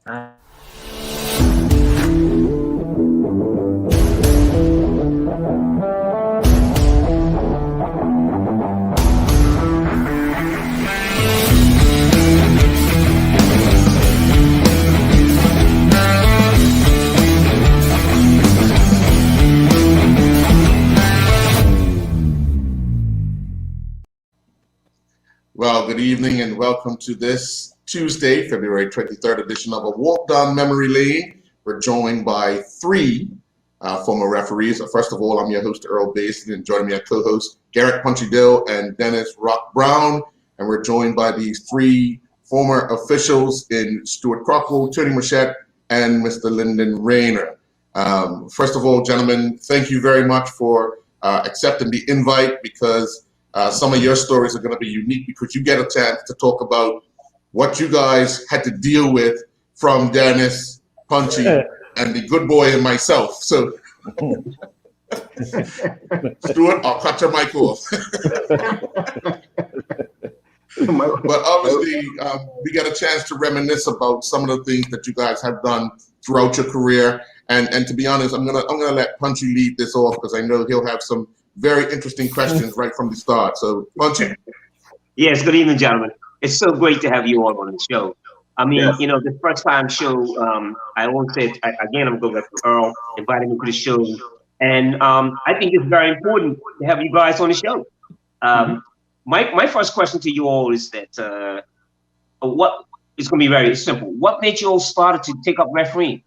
Well, good evening and welcome to this Tuesday, February 23rd edition of A Walk Down Memory Lane. We're joined by three former referees. First of all, I'm your host, Earl Basin, and joining me are co-hosts Garrett Punchy Dill and Dennis Rock Brown. And we're joined by these three former officials in Stuart Crockle, Tony Machette, and Mr. Lyndon Rayner. First of all, gentlemen, thank you very much for accepting the invite, because some of your stories are going to be unique because you get a chance to talk about what you guys had to deal with from Dennis, Punchy, and the good boy and myself. So, Stuart, I'll cut your mic off. But obviously, we got a chance to reminisce about some of the things that you guys have done throughout your career. And to be honest, I'm gonna let Punchy lead this off because I know he'll have some very interesting questions right from the start. So, Punchy. Yes, good evening, gentlemen. It's so great to have you all on the show. I mean, Yes. you know, the first time show, I always said, again, I'm going to go back to Earl, inviting me to the show. And I think it's very important to have you guys on the show. My first question to you all is that, it's going to be very simple. What made you all start to take up refereeing?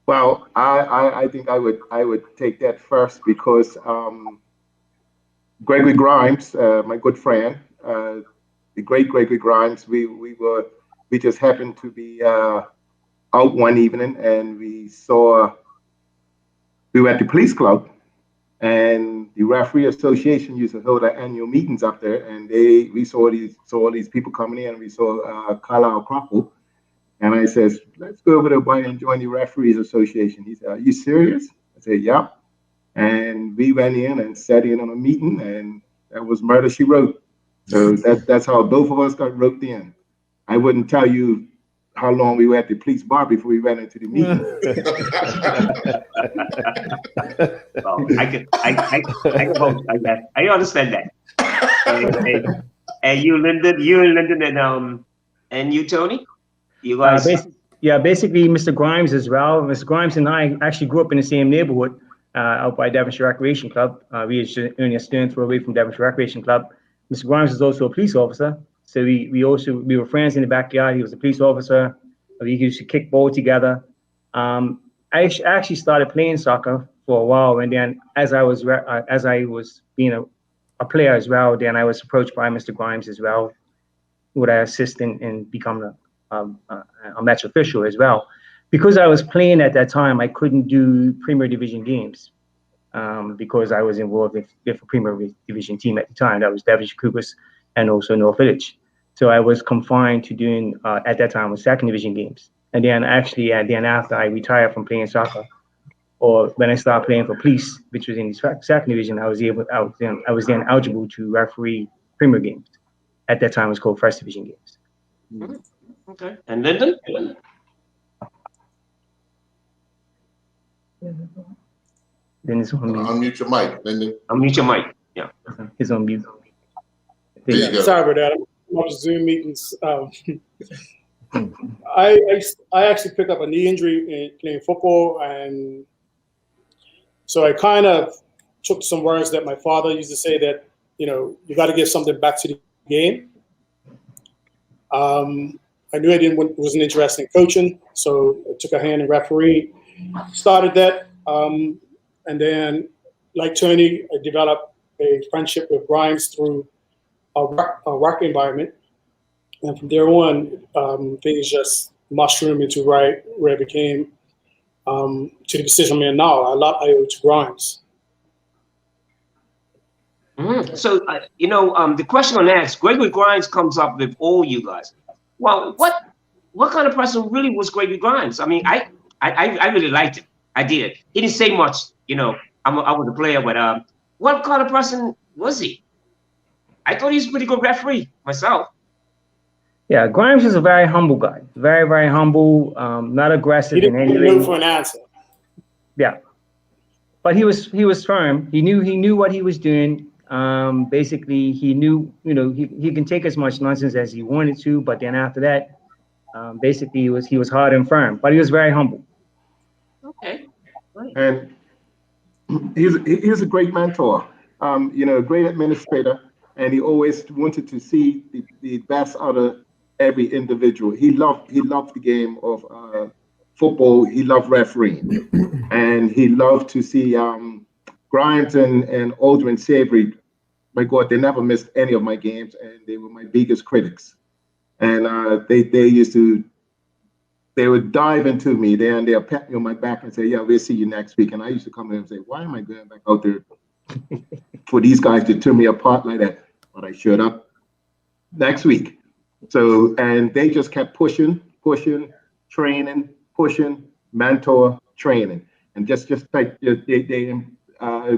Well, I think I would take that first because Gregory Grimes, my good friend, the great Gregory Grimes, we just happened to be out one evening and we were at the police club, and the referee association used to hold their annual meetings up there, and we saw all these people coming in. We saw Carlisle Crockle. And I says, let's go over there by and join the Referees Association. He said, are you serious? I said, yeah. And we went in and sat in on a meeting, and that was murder, she wrote. So that's how both of us got roped in. I wouldn't tell you how long we were at the police bar before we went into the meeting. Well, I understand that. And you, Lyndon, and you, Tony? You guys? Basically, Mr. Grimes as well. Mr. Grimes and I actually grew up in the same neighborhood out by Devonshire Recreation Club. We were only a stone's throw away from Devonshire Recreation Club. Mr. Grimes is also a police officer. So we were friends in the backyard. He was a police officer. We used to kick ball together. I actually started playing soccer for a while, and then as I was being a player as well, then I was approached by Mr. Grimes as well. Would I assist in becoming a match official as well? Because I was playing at that time, I couldn't do Premier Division games because I was involved with a Premier Division team at the time. That was Devonshire Cougars and also North Village. So I was confined to doing at that time was second division games. And then actually, then after I retired from playing soccer, or when I started playing for police, which was in the second division, I was then eligible to referee Premier games. At that time, it was called First Division games. Okay. And Lyndon? Then it's on mute. Unmute your mic, Lyndon. Unmute your mic. Yeah. It's on mute. There you go. Sorry about that. I'm on Zoom meetings. I actually picked up a knee injury in playing football, and so I kind of took some words that my father used to say that, you know, you got to give something back to the game. I knew I wasn't interested in coaching, so I took a hand in referee, started that, and then, like Tony, I developed a friendship with Grimes through a work environment, and from there on, things just mushroomed into where it became to the position I'm in now. I owe to Grimes. So, the question on that is, Gregory Grimes comes up with all you guys. Well, what kind of person really was Gregory Grimes? I mean, I really liked him. I did. He didn't say much, you know. I was a player, but what kind of person was he? I thought he was a pretty good referee myself. Yeah, Grimes is a very humble guy. Very, very humble. Not aggressive He in didn't any know way. for an answer. Yeah, but he was firm. He knew what he was doing. Basically, he knew, he can take as much nonsense as he wanted to, but then after that, basically he was hard and firm. But he was very humble. Okay. Right. And he was a great mentor, a great administrator, and he always wanted to see the best out of every individual. He loved the game of football. He loved refereeing, and he loved to see Grimes and Aldrin Savory. My God, they never missed any of my games, and they were my biggest critics. And they would dive into me there, and they'll pat me on my back and say, "Yeah, we'll see you next week." And I used to come in and say, "Why am I going back out there for these guys to tear me apart like that?" But I showed up next week. So, and they just kept pushing, training, pushing, mentor, training, and just like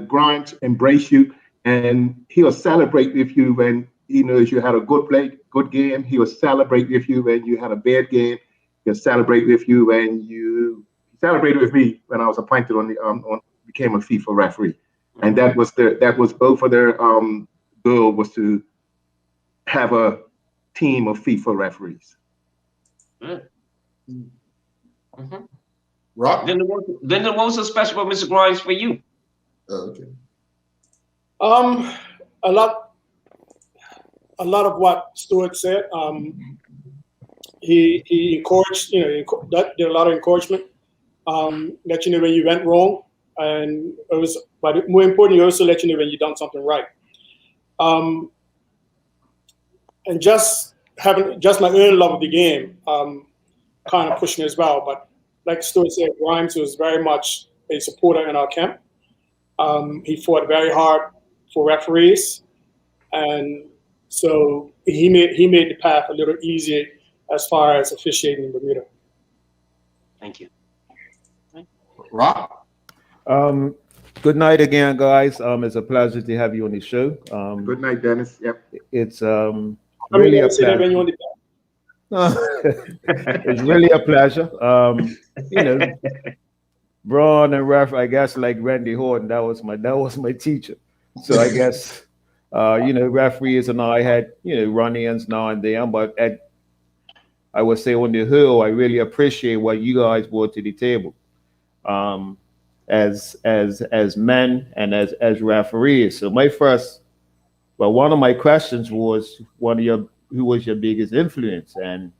Grimes embrace you, and he'll celebrate with you when he knows you had a good game. He will celebrate with you when you had a bad game. He'll celebrate with you when you celebrated with me when I was appointed became a FIFA referee, and that was both of their goal was to have a team of FIFA referees. Good. Mm-hmm. Rock? Then what was so special about Mr. Grimes for you? Oh, okay. A lot of what Stuart said. He encouraged, did a lot of encouragement. Let you know when you went wrong, and but more important, he also let you know when you done something right. And just my own love of the game kind of pushed me as well. But like Stuart said, Grimes was very much a supporter in our camp. He fought very hard for referees, and so he made the path a little easier as far as officiating in Bermuda. Thank you. Rock? Good night again, guys. It's a pleasure to have you on the show. Good night, Dennis. Yep. It's really a Say that when you pleasure. want to It's really a pleasure. Braun and Ref, I guess, like Randy Horton, that was my teacher. So I guess referees and I had run-ins now and then, but I would say on the whole, I really appreciate what you guys brought to the table, as men and as referees. So one of my questions was who was your biggest influence, and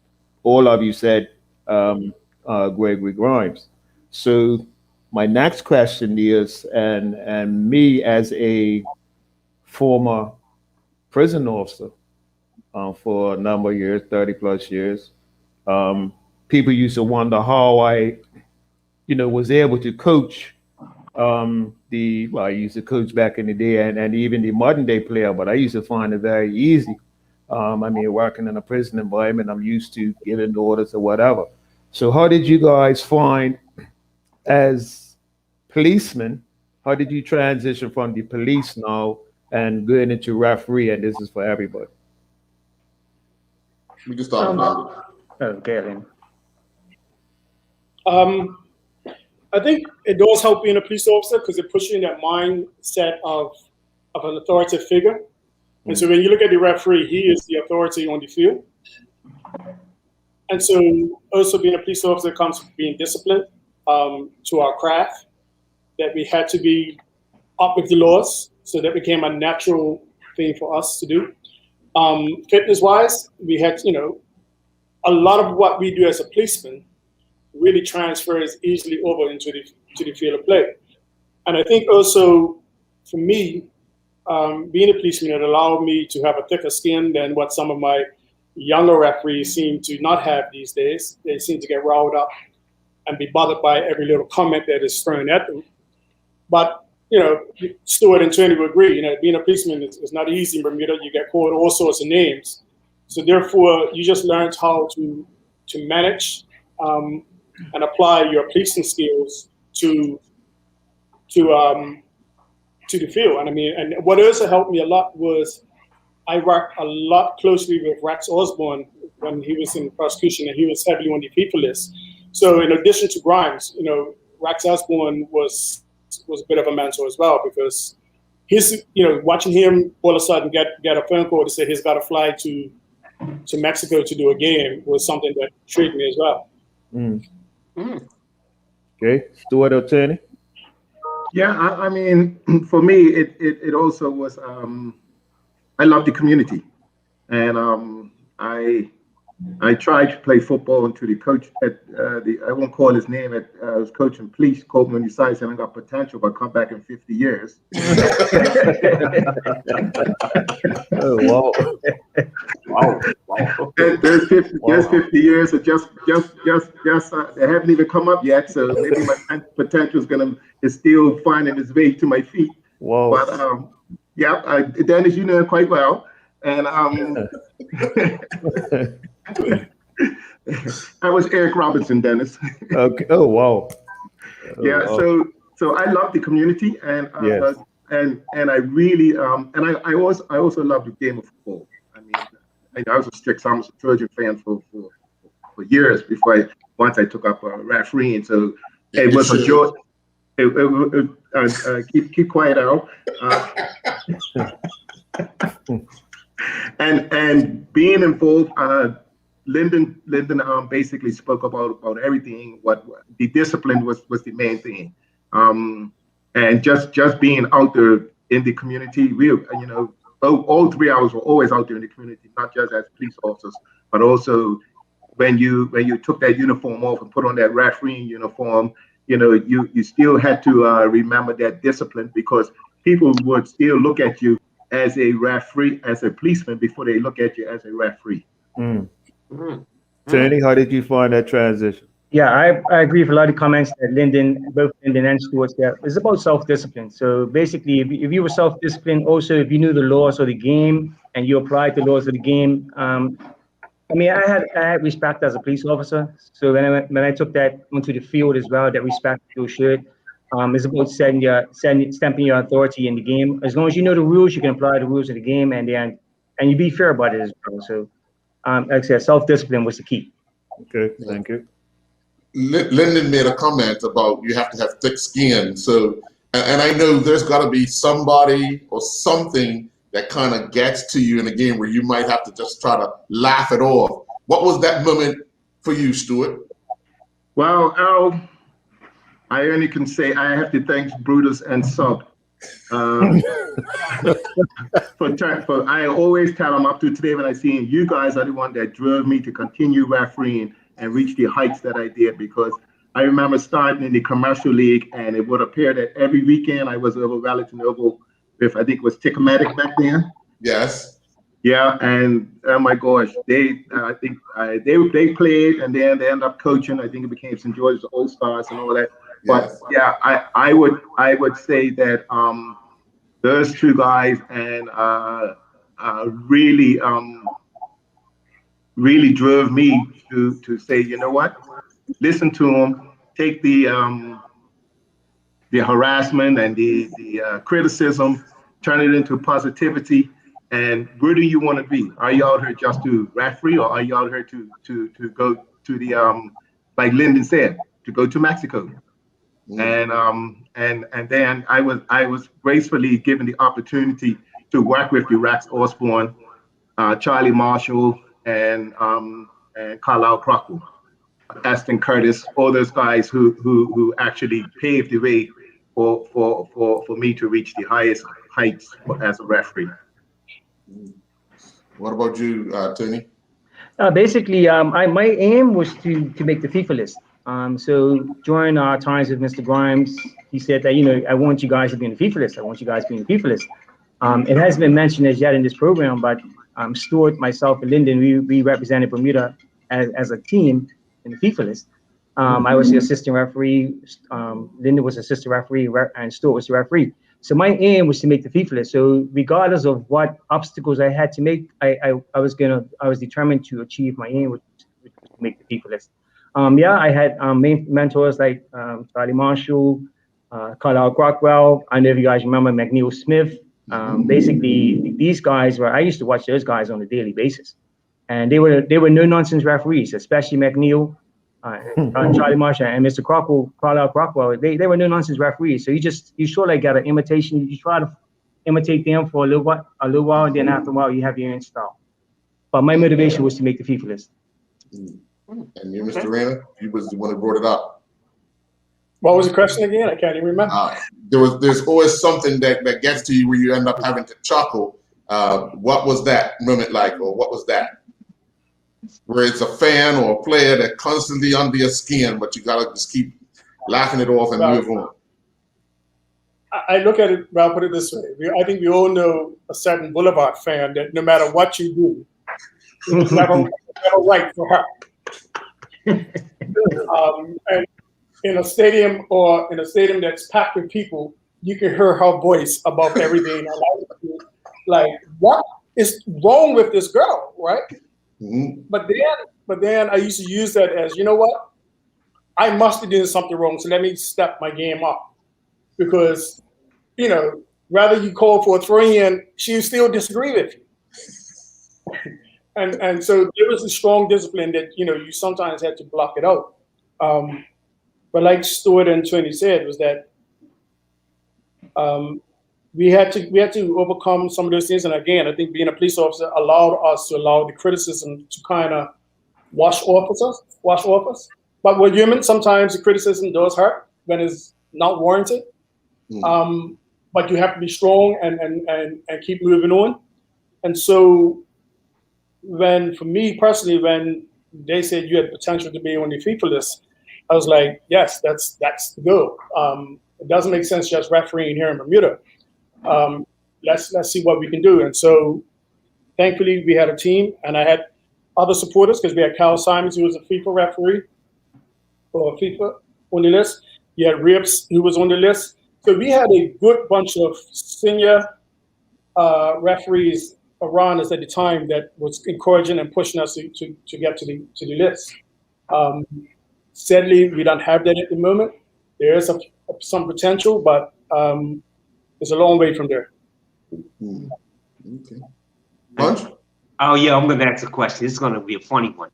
all of you said Gregory Grimes. So my next question is, and me as a former prison officer for a number of years, 30 plus years, people used to wonder how I, was able to coach I used to coach back in the day and even the modern day player, but I used to find it very easy. Working in a prison environment, I'm used to giving orders or whatever. So how did you guys find, as policemen, how did you transition from the police now and going into referee? And this is for everybody. We can start with Okay, then. I think it does help being a police officer because it puts you in that mindset of an authoritative figure. And so when you look at the referee, he is the authority on the field. And so also being a police officer comes with being disciplined to our craft, that we had to be up with the laws. So that became a natural thing for us to do. Fitness-wise, we had, a lot of what we do as a policeman really transfers easily over into the field of play. And I think also for me, being a policeman, it allowed me to have a thicker skin than what some of my younger referees seem to not have these days. They seem to get riled up and be bothered by every little comment that is thrown at them. But, Stuart and Tony will agree, being a policeman is not easy in Bermuda. You get called all sorts of names. So therefore, you just learned how to manage and apply your policing skills to the field. And what also helped me a lot was I worked a lot closely with Rex Osborne when he was in prosecution, and he was heavily on the FIFA list. So in addition to Grimes, Rex Osborne was a bit of a mentor as well, because he's, watching him all of a sudden get a phone call to say he's got to fly to Mexico to do a game was something that intrigued me as well. Okay, Stuart or Tony? Yeah, I mean, for me, it also was. I love the community, and I tried to play football until the coach at I won't call his name. I was coaching police, called me on the side, saying I got potential, but come back in 50 years. Oh, wow. Wow. There's 50 years of just they haven't even come up yet. So maybe my potential is still finding its way to my feet. Wow. But yeah, Dennis, you know quite well, and I was Eric Robinson, Dennis. Okay. Oh, wow. Yeah. Wow. So I love the community, and Yes. and I really and I also love the game of football. I mean, I was a strict Thomas Trojan fan for years before once I took up refereeing. So it was a joy. Keep quiet, Al. And being involved, Lyndon basically spoke about everything. What the discipline was the main thing, and just being out there in the community. All 3 hours were always out there in the community, not just as police officers, but also when you took that uniform off and put on that refereeing uniform. You still had to remember that discipline, because people would still look at you as a referee, as a policeman, before they look at you as a referee. Tony, how did you find that transition? Yeah, I agree with a lot of comments that both Lyndon and Stuart said. It's about self-discipline. So basically, if you were self-disciplined, also if you knew the laws of the game and you applied the laws of the game, I mean, I had respect as a police officer. So when I took that onto the field as well, that respect you should. It's about stamping your authority in the game. As long as you know the rules, you can apply the rules of the game, and you be fair about it as well. So, like I said, self-discipline was the key. Okay, thank you. Lyndon made a comment about you have to have thick skin. So, and I know there's got to be somebody or something that kind of gets to you in a game where you might have to just try to laugh it off. What was that moment for you, Stuart? Well, Al, I only can say I have to thank Brutus and Sub. For I always tell them up to today when I see him, you guys are the one that drove me to continue refereeing and reach the heights that I did, because I remember starting in the commercial league, and it would appear that every weekend I was over Wellington Oval with, I think it was Tickomatic back then. Yes. Yeah, and oh my gosh, they played, and then they ended up coaching. I think it became St. George's All Stars and all that. But Yes. yeah, I would say that those two guys and really drove me to say, you know what, listen to them, take the harassment and the criticism, turn it into positivity. And where do you want to be? Are you out here just to referee, or are you out here to go to the like Lyndon said, to go to Mexico? And then I was gracefully given the opportunity to work with the Rex Osborne, Charlie Marshall, and Carlisle Crocker, Aston Curtis, all those guys who actually paved the way for me to reach the highest heights as a referee. What about you, Tony? Basically, my aim was to make the FIFA list. So during our times with Mr. Grimes, he said that, I want you guys to be in the FIFA list. I want you guys to be in the FIFA list. It hasn't been mentioned as yet in this program, but Stuart, myself, and Lyndon, we represented Bermuda as a team in the FIFA list. I was the assistant referee. Lyndon was assistant referee, and Stuart was the referee. So my aim was to make the FIFA list. So regardless of what obstacles I had to make, I was determined to achieve my aim, which was to make the FIFA list. I had main mentors like Charlie Marshall, Carlisle Crockwell. I know if you guys remember McNeil Smith. Basically, these guys I used to watch those guys on a daily basis, and they were no nonsense referees, especially McNeil, Charlie Marshall, and Mr. Carlisle Crockwell. They were no nonsense referees. So you sort of got an imitation. You try to imitate them for a little while, and then after a while you have your own style. But my motivation was to make the FIFA list. And you, Mr. Rayner, you was the one who brought it up. What was the question again? I can't even remember. There's always something that gets to you where you end up having to chuckle. What was that moment like, or what was that? Where it's a fan or a player that constantly under your skin, but you gotta just keep laughing it off and move on. I look at it, well, I'll put it this way. I think we all know a certain Boulevard fan that no matter what you do, it's never right for her. And in a stadium that's packed with people, you can hear her voice above everything. Like, what is wrong with this girl, right? Mm-hmm. But then I used to use that as, you know what? I must be doing something wrong, so let me step my game up. Because, rather you call for a throw-in, she still disagree with you. And so there was a strong discipline that, you sometimes had to block it out. But like Stuart and Tony said, was that we had to overcome some of those things. And again, I think being a police officer allowed us to allow the criticism to kind of wash off us. But we're human. Sometimes the criticism does hurt when it's not warranted. But you have to be strong and keep moving on. And so for me personally, when they said you had potential to be on the FIFA list, I was like, yes, that's the goal. It doesn't make sense just refereeing here in Bermuda. Let's see what we can do. And so thankfully we had a team, and I had other supporters because we had Kyle Simons, who was a FIFA referee for FIFA on the list. You had Ribs, who was on the list. So we had a good bunch of senior referees around us at the time that was encouraging and pushing us to get to the list. Sadly, we don't have that at the moment. There is some potential, but it's a long way from there. Okay. Bunch? Oh yeah, I'm gonna ask a question. It's gonna be a funny one.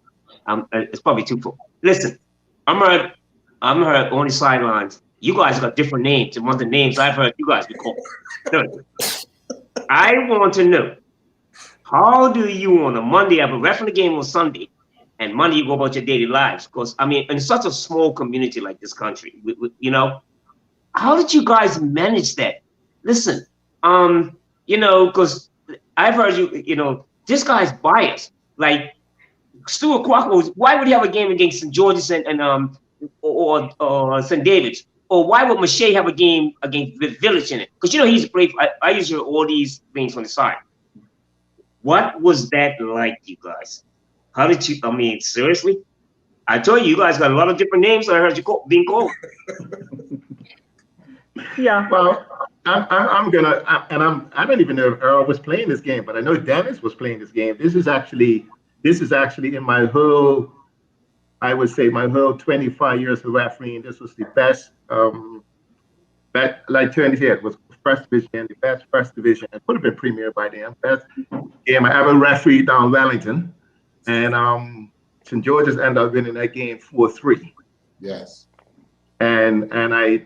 It's probably twofold. Listen, I'm heard on the sidelines. You guys got different names, and one of the names I've heard you guys be called. I want to know, how do you on a Monday have a referee game on Sunday, and Monday you go about your daily lives? Because in such a small community like this country, how did you guys manage that? Listen, because I've heard this guy's biased. Like Stuart Quackle, why would he have a game against St. George's or St. David's? Or why would Mache have a game against the Village in it? Because he's a play. I used to hear all these things on the side. What was that like, you guys? How did you? Seriously? I told you guys got a lot of different names. I heard you being called. Yeah. Well, I don't even know if Earl was playing this game, but I know Dennis was playing this game. This is actually in my whole, I would say, my whole 25 years of refereeing. This was the best. Like Tony said, was first division, the best first division. It could have been premier by then. Best game I ever refereed down Wellington, and St. George's ended up winning that game 4-3. Yes. And I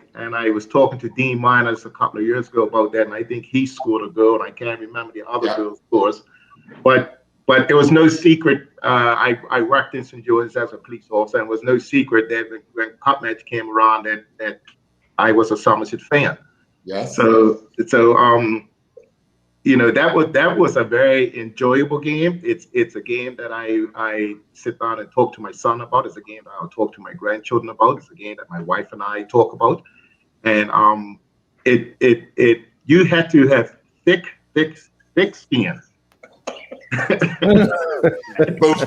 was talking to Dean Miners a couple of years ago about that, and I think he scored a goal, and I can't remember the other goal scores, but it was no secret. I worked in St. George's as a police officer, and it was no secret that when Cup match came around that I was a Somerset fan. Yes. So that was a very enjoyable game. It's a game that I sit down and talk to my son about. It's a game that I'll talk to my grandchildren about. It's a game that my wife and I talk about. And you had to have thick skin. both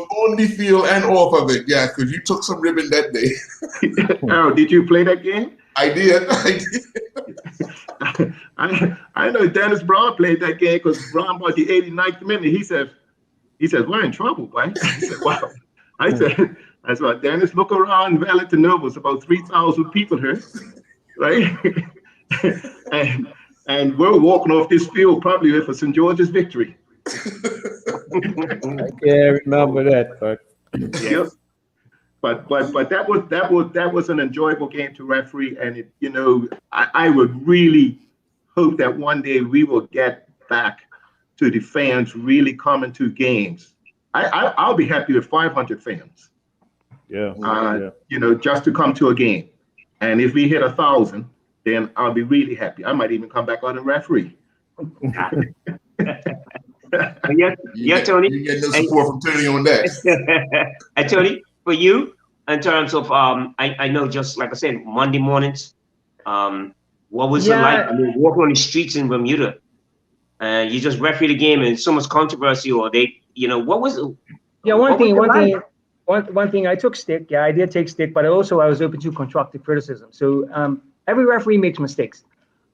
on the field and off of it, yeah, because you took some ribbon that day. Oh, did you play that game? I did. I know Dennis Brown played that game because Brown about the 89th minute, he says, we're in trouble, boy. I said, wow. I said, Dennis, look around Wellington, was about 3,000 people here, right? And we're walking off this field probably with a St. George's victory. I can't remember that, but Yep. But that was an enjoyable game to referee, and it, you know, I would really hope that one day we will get back to the fans really coming to games. I'll be happy with 500 fans. yeah. You know, just to come to a game, and if we hit 1,000, then I'll be really happy. I might even come back on and referee. Yeah, Tony. You get no support from Tony on that. And Tony, for you, in terms of I know, just like I said, Monday mornings, what was it like? I mean, walking on the streets in Bermuda, and you just referee the game, and so much controversy, or they, you know, what was it? Yeah, one thing, I took stick. Yeah, I did take stick, but also I was open to constructive criticism. So every referee makes mistakes.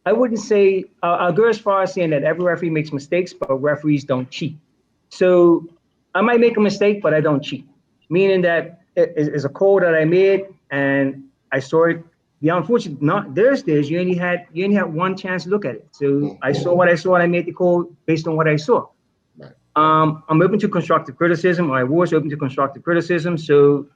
I wouldn't say, I'll go as far as saying that every referee makes mistakes, but referees don't cheat. So I might make a mistake, but I don't cheat. Meaning that it is a call that I made and I saw it. The unfortunate, there's days you only had one chance to look at it. So I saw what I saw and I made the call based on what I saw. I'm open to constructive criticism, or I was open to constructive criticism. So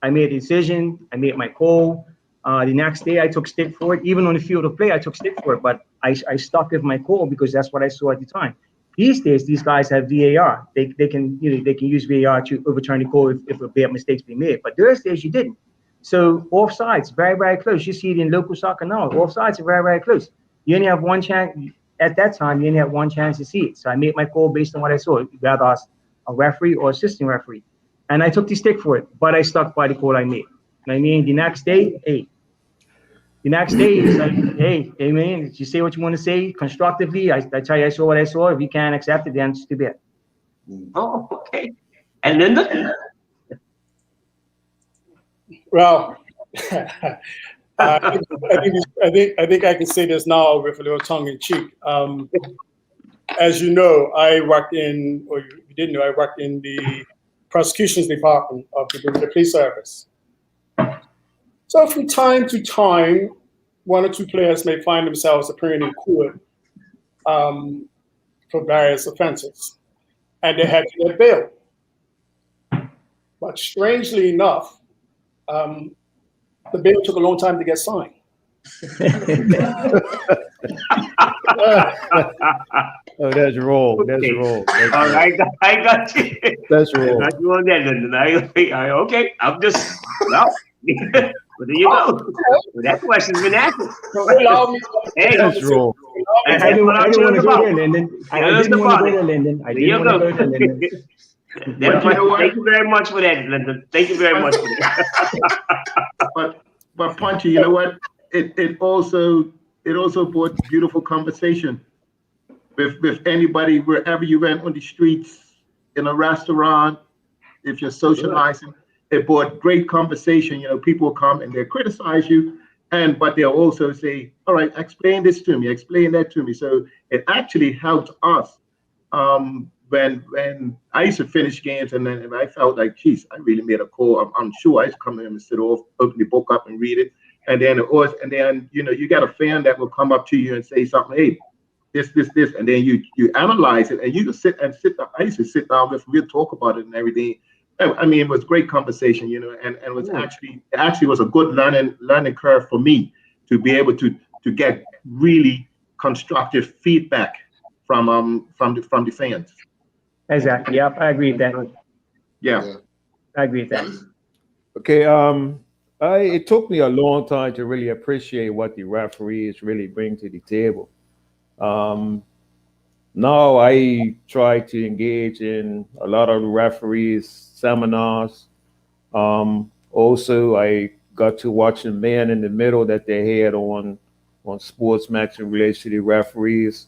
I made a decision, I made my call. The next day I took stick for it. Even on the field of play, I took stick for it, but I stuck with my call because that's what I saw at the time. These days, these guys have VAR. They can use VAR to overturn the call if a bad mistake's been made. But those days you didn't. So offsides, very, very close. You see it in local soccer now. Offsides are very, very close. You only have one chance. At that time, you only have one chance to see it. So I made my call based on what I saw, whether I was a referee or assistant referee. And I took the stick for it, but I stuck by the call I made. I mean, the next day, it's like, hey, man, you say what you want to say constructively. I tell you I saw what I saw. If you can't accept it, then it's too bad. Oh, okay. And Linda? Well, I think I can say this now with a little tongue in cheek. As you know, I worked in, or you didn't know, I worked in the prosecutions department of the Bermuda Police Service. So from time to time, one or two players may find themselves appearing in court for various offenses, and they had to get bail. But strangely enough, the bail took a long time to get signed. Oh, that's wrong. That's wrong. That's All right, I got you. That's wrong. Not you on that, Linda. Okay, I'm just, well, there you go. Well, that question's been answered. Hey, That's wrong. I didn't want to go there, Lyndon. I didn't want to go there, Lyndon. I didn't want to go there, Lyndon. Thank you very much for that, Linda. Thank you very much for that. But Punchy, you know what? It also brought beautiful conversation with anybody, wherever you went on the streets, in a restaurant, if you're socializing. It brought great conversation. You know, people come and they criticize you, but they'll also say, all right, explain this to me, explain that to me. So it actually helped us when I used to finish games and then I felt like, geez, I really made a call. I'm sure I used to come in and sit off, open the book up and read it. And then you know, you got a fan that will come up to you and say something, hey, this, and then you analyze it and you can sit down. I used to sit down with, we'll talk about it and everything. I mean, it was great conversation, you know, and it was actually was a good learning curve for me to be able to get really constructive feedback from the fans. Exactly. Yep, I agree with that. Yeah. I agree with that. Okay. It took me a long time to really appreciate what the referees really bring to the table. Now I try to engage in a lot of the referees' seminars. Also, I got to watch the Man in the Middle that they had on sports match in relation to the referees.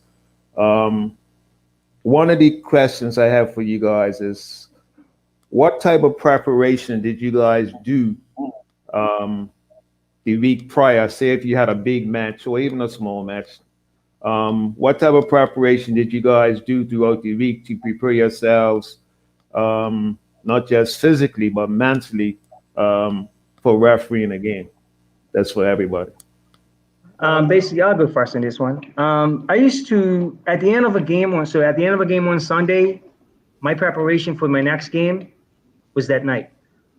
One of the questions I have for you guys is, what type of preparation did you guys do the week prior? Say if you had a big match or even a small match. What type of preparation did you guys do throughout the week to prepare yourselves, not just physically, but mentally, for refereeing a game? That's for everybody. Basically, I'll go first on this one. I used to, at the end of a game on Sunday, my preparation for my next game was that night.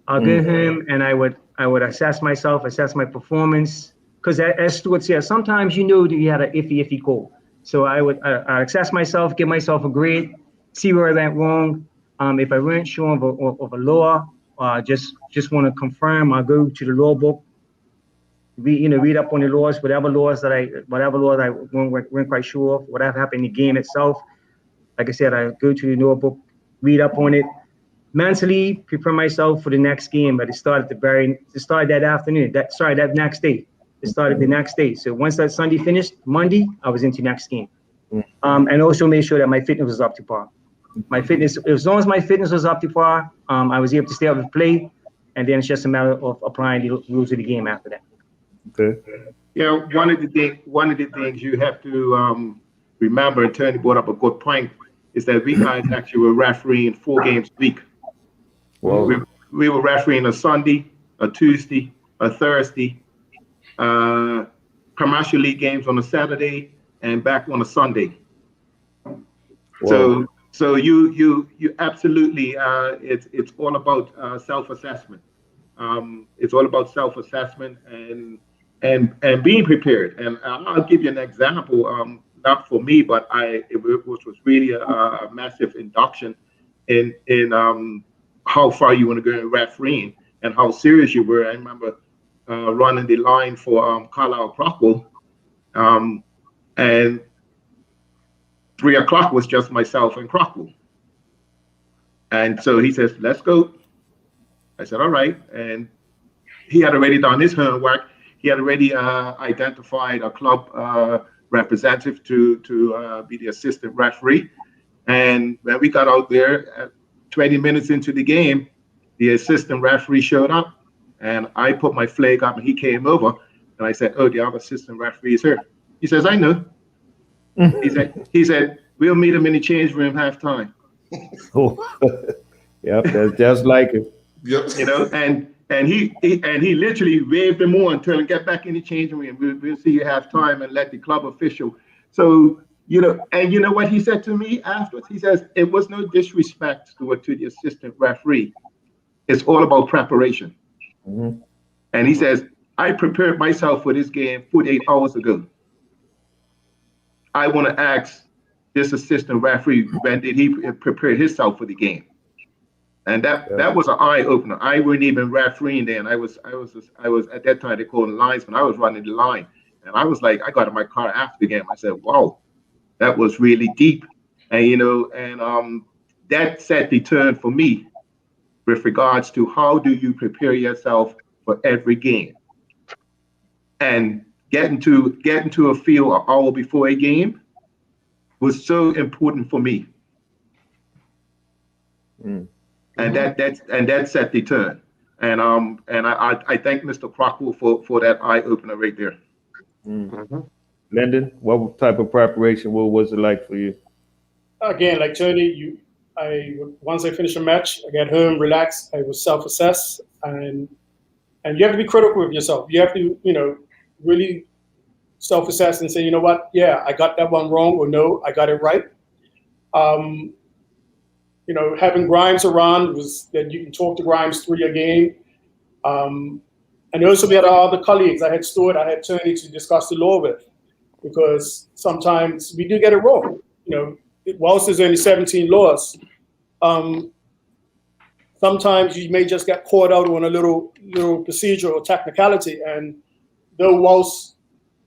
I'll go home and I would assess myself, assess my performance. Because as Stuart said, sometimes you know that you had an iffy call. So I assess myself, give myself a grade, see where I went wrong. If I weren't sure of a law, just want to confirm, I'll go to the law book, read up on the laws, whatever laws I weren't quite sure of, whatever happened in the game itself. Like I said, I go to the law book, read up on it, mentally prepare myself for the next game. But it started that afternoon. That next day. It started the next day. So once that Sunday finished, Monday, I was into next game. And also made sure that my fitness was up to par. My fitness, as long as my fitness was up to par, I was able to stay up and play. And then it's just a matter of applying the rules of the game after that. Okay. Yeah, one of the things you have to remember, and Tony brought up a good point, is that we guys actually were refereeing 4 games a week. Wow. We were refereeing a Sunday, a Tuesday, a Thursday, commercial league games on a Saturday, and back on a Sunday. Wow. So you absolutely it's all about self-assessment. It's all about self-assessment and being prepared. And I'll give you an example. Not for me, but it was really a massive induction in how far you want to go in refereeing and how serious you were. I remember running the line for Carlisle Crockwell, and 3 o'clock was just myself and Crockwell. And so he says, "Let's go." I said, "All right." And he had already done his homework. He had already identified a club representative to be the assistant referee. And when we got out there, 20 minutes into the game, the assistant referee showed up, and I put my flag up, and he came over, and I said, "Oh, the other assistant referee is here." He says, "I know." He said, "We'll meet him in the change room halftime." Oh. Yep, that's just like it. Yep. You know, and he literally waved them on, told him, "Get back in the changing room. We'll see you halftime," and let the club official. So, you know, and you know what he said to me afterwards? He says, "It was no disrespect to the assistant referee. It's all about preparation." Mm-hmm. And he says, "I prepared myself for this game 48 hours ago. I want to ask this assistant referee, when did he prepare himself for the game?" And that was an eye opener. I wasn't even refereeing then. I was at that time they called the linesman. I was running the line, and I was like, I got in my car after the game. I said, "Wow, that was really deep," and you know, and that set the tone for me with regards to how do you prepare yourself for every game, and getting to a field an hour before a game was so important for me. And that set the tone. And I thank Mr. Crockwell for that eye opener right there. Lyndon, what type of preparation? What was it like for you? Again, like Tony, once I finished a match, I got home, relaxed. I was self-assessed, and you have to be critical of yourself. You have to, really self-assess and say, you know what? Yeah, I got that one wrong, or no, I got it right. Having Grimes around was that you can talk to Grimes through your game. And also we had our other colleagues. I had Stuart, I had Tony to discuss the law with, because sometimes we do get it wrong. Whilst there's only 17 laws, sometimes you may just get caught out on a little procedure or technicality. And though whilst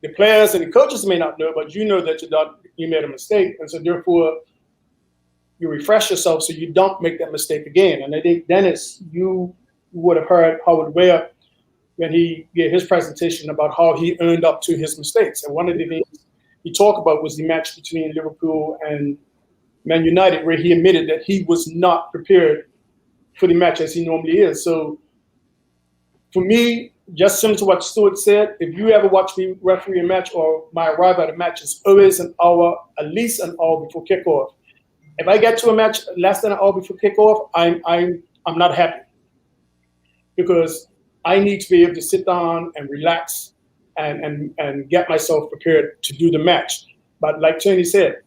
the players and the coaches may not know, but you know that you made a mistake. And so therefore, you refresh yourself so you don't make that mistake again. And I think Dennis, you would have heard Howard Ware when he gave his presentation about how he earned up to his mistakes. And one of the things he talked about was the match between Liverpool and Man United, where he admitted that he was not prepared for the match as he normally is. So for me, just similar to what Stuart said, if you ever watch me referee a match or my arrival at a match, it's always at least an hour before kickoff. If I get to a match less than an hour before kickoff, I'm not happy, because I need to be able to sit down and relax and get myself prepared to do the match. But like Tony said,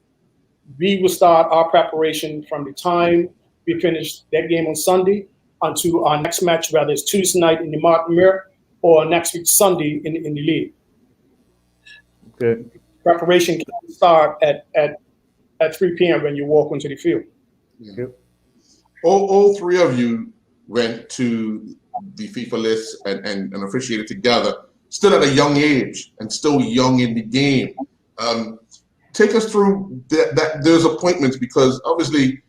we will start our preparation from the time we finish that game on Sunday until our next match, whether it's Tuesday night in the Martin Mirror or next week Sunday in the league. Okay. Preparation can start at 3 p.m. when you walk onto the field. Yep. All three of you went to the FIFA list and officiated together, still at a young age and still young in the game. Take us through those appointments, because obviously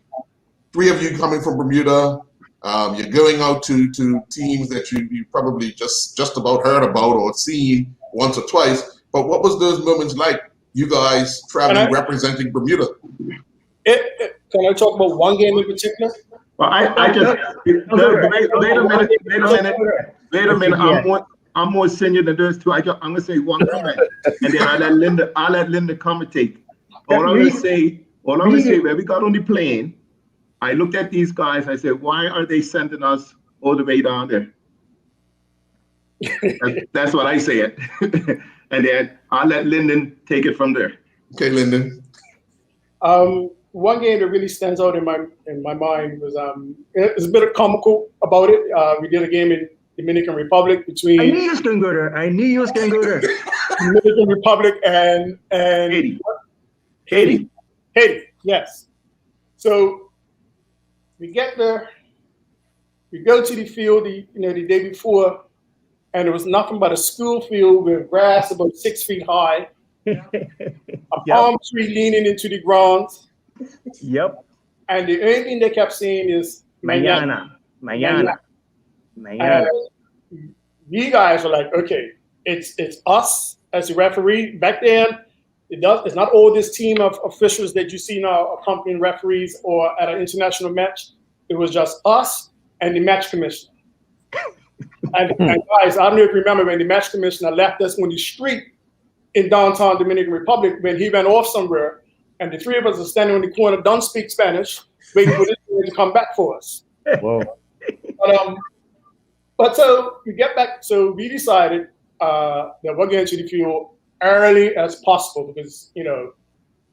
three of you coming from Bermuda, you're going out to teams that you probably just about heard about or seen once or twice. But what was those moments like, you guys traveling, representing Bermuda? Can I talk about one game in particular? Well, I just wait a minute. I'm more senior than those two. I'm gonna say one comment, and then I'll let Linda commentate. All I'm gonna say, when we got on the plane, I looked at these guys. I said, "Why are they sending us all the way down there?" That's what I said, and then I'll let Lyndon take it from there. Okay, Lyndon. One game that really stands out in my mind was it's a bit of comical about it. We did a game in Dominican Republic between. I knew you was gonna go there. Dominican Republic and Haiti. Yes. So we get there. We go to the field, the day before, and it was nothing but a school field with grass about 6 feet high, a palm tree leaning into the ground. Yep. And the only thing they kept saying is mañana. We guys were like, okay, it's us as the referee. Back then, it's not all this team of officials that you see now accompanying referees or at an international match. It was just us and the match commissioner. and guys, I don't know if you remember when the match commissioner left us on the street in downtown Dominican Republic when he went off somewhere. And the three of us are standing on the corner, don't speak Spanish, waiting for this man to come back for us. Whoa. But so we get back, so we decided that we're going to the field early as possible because,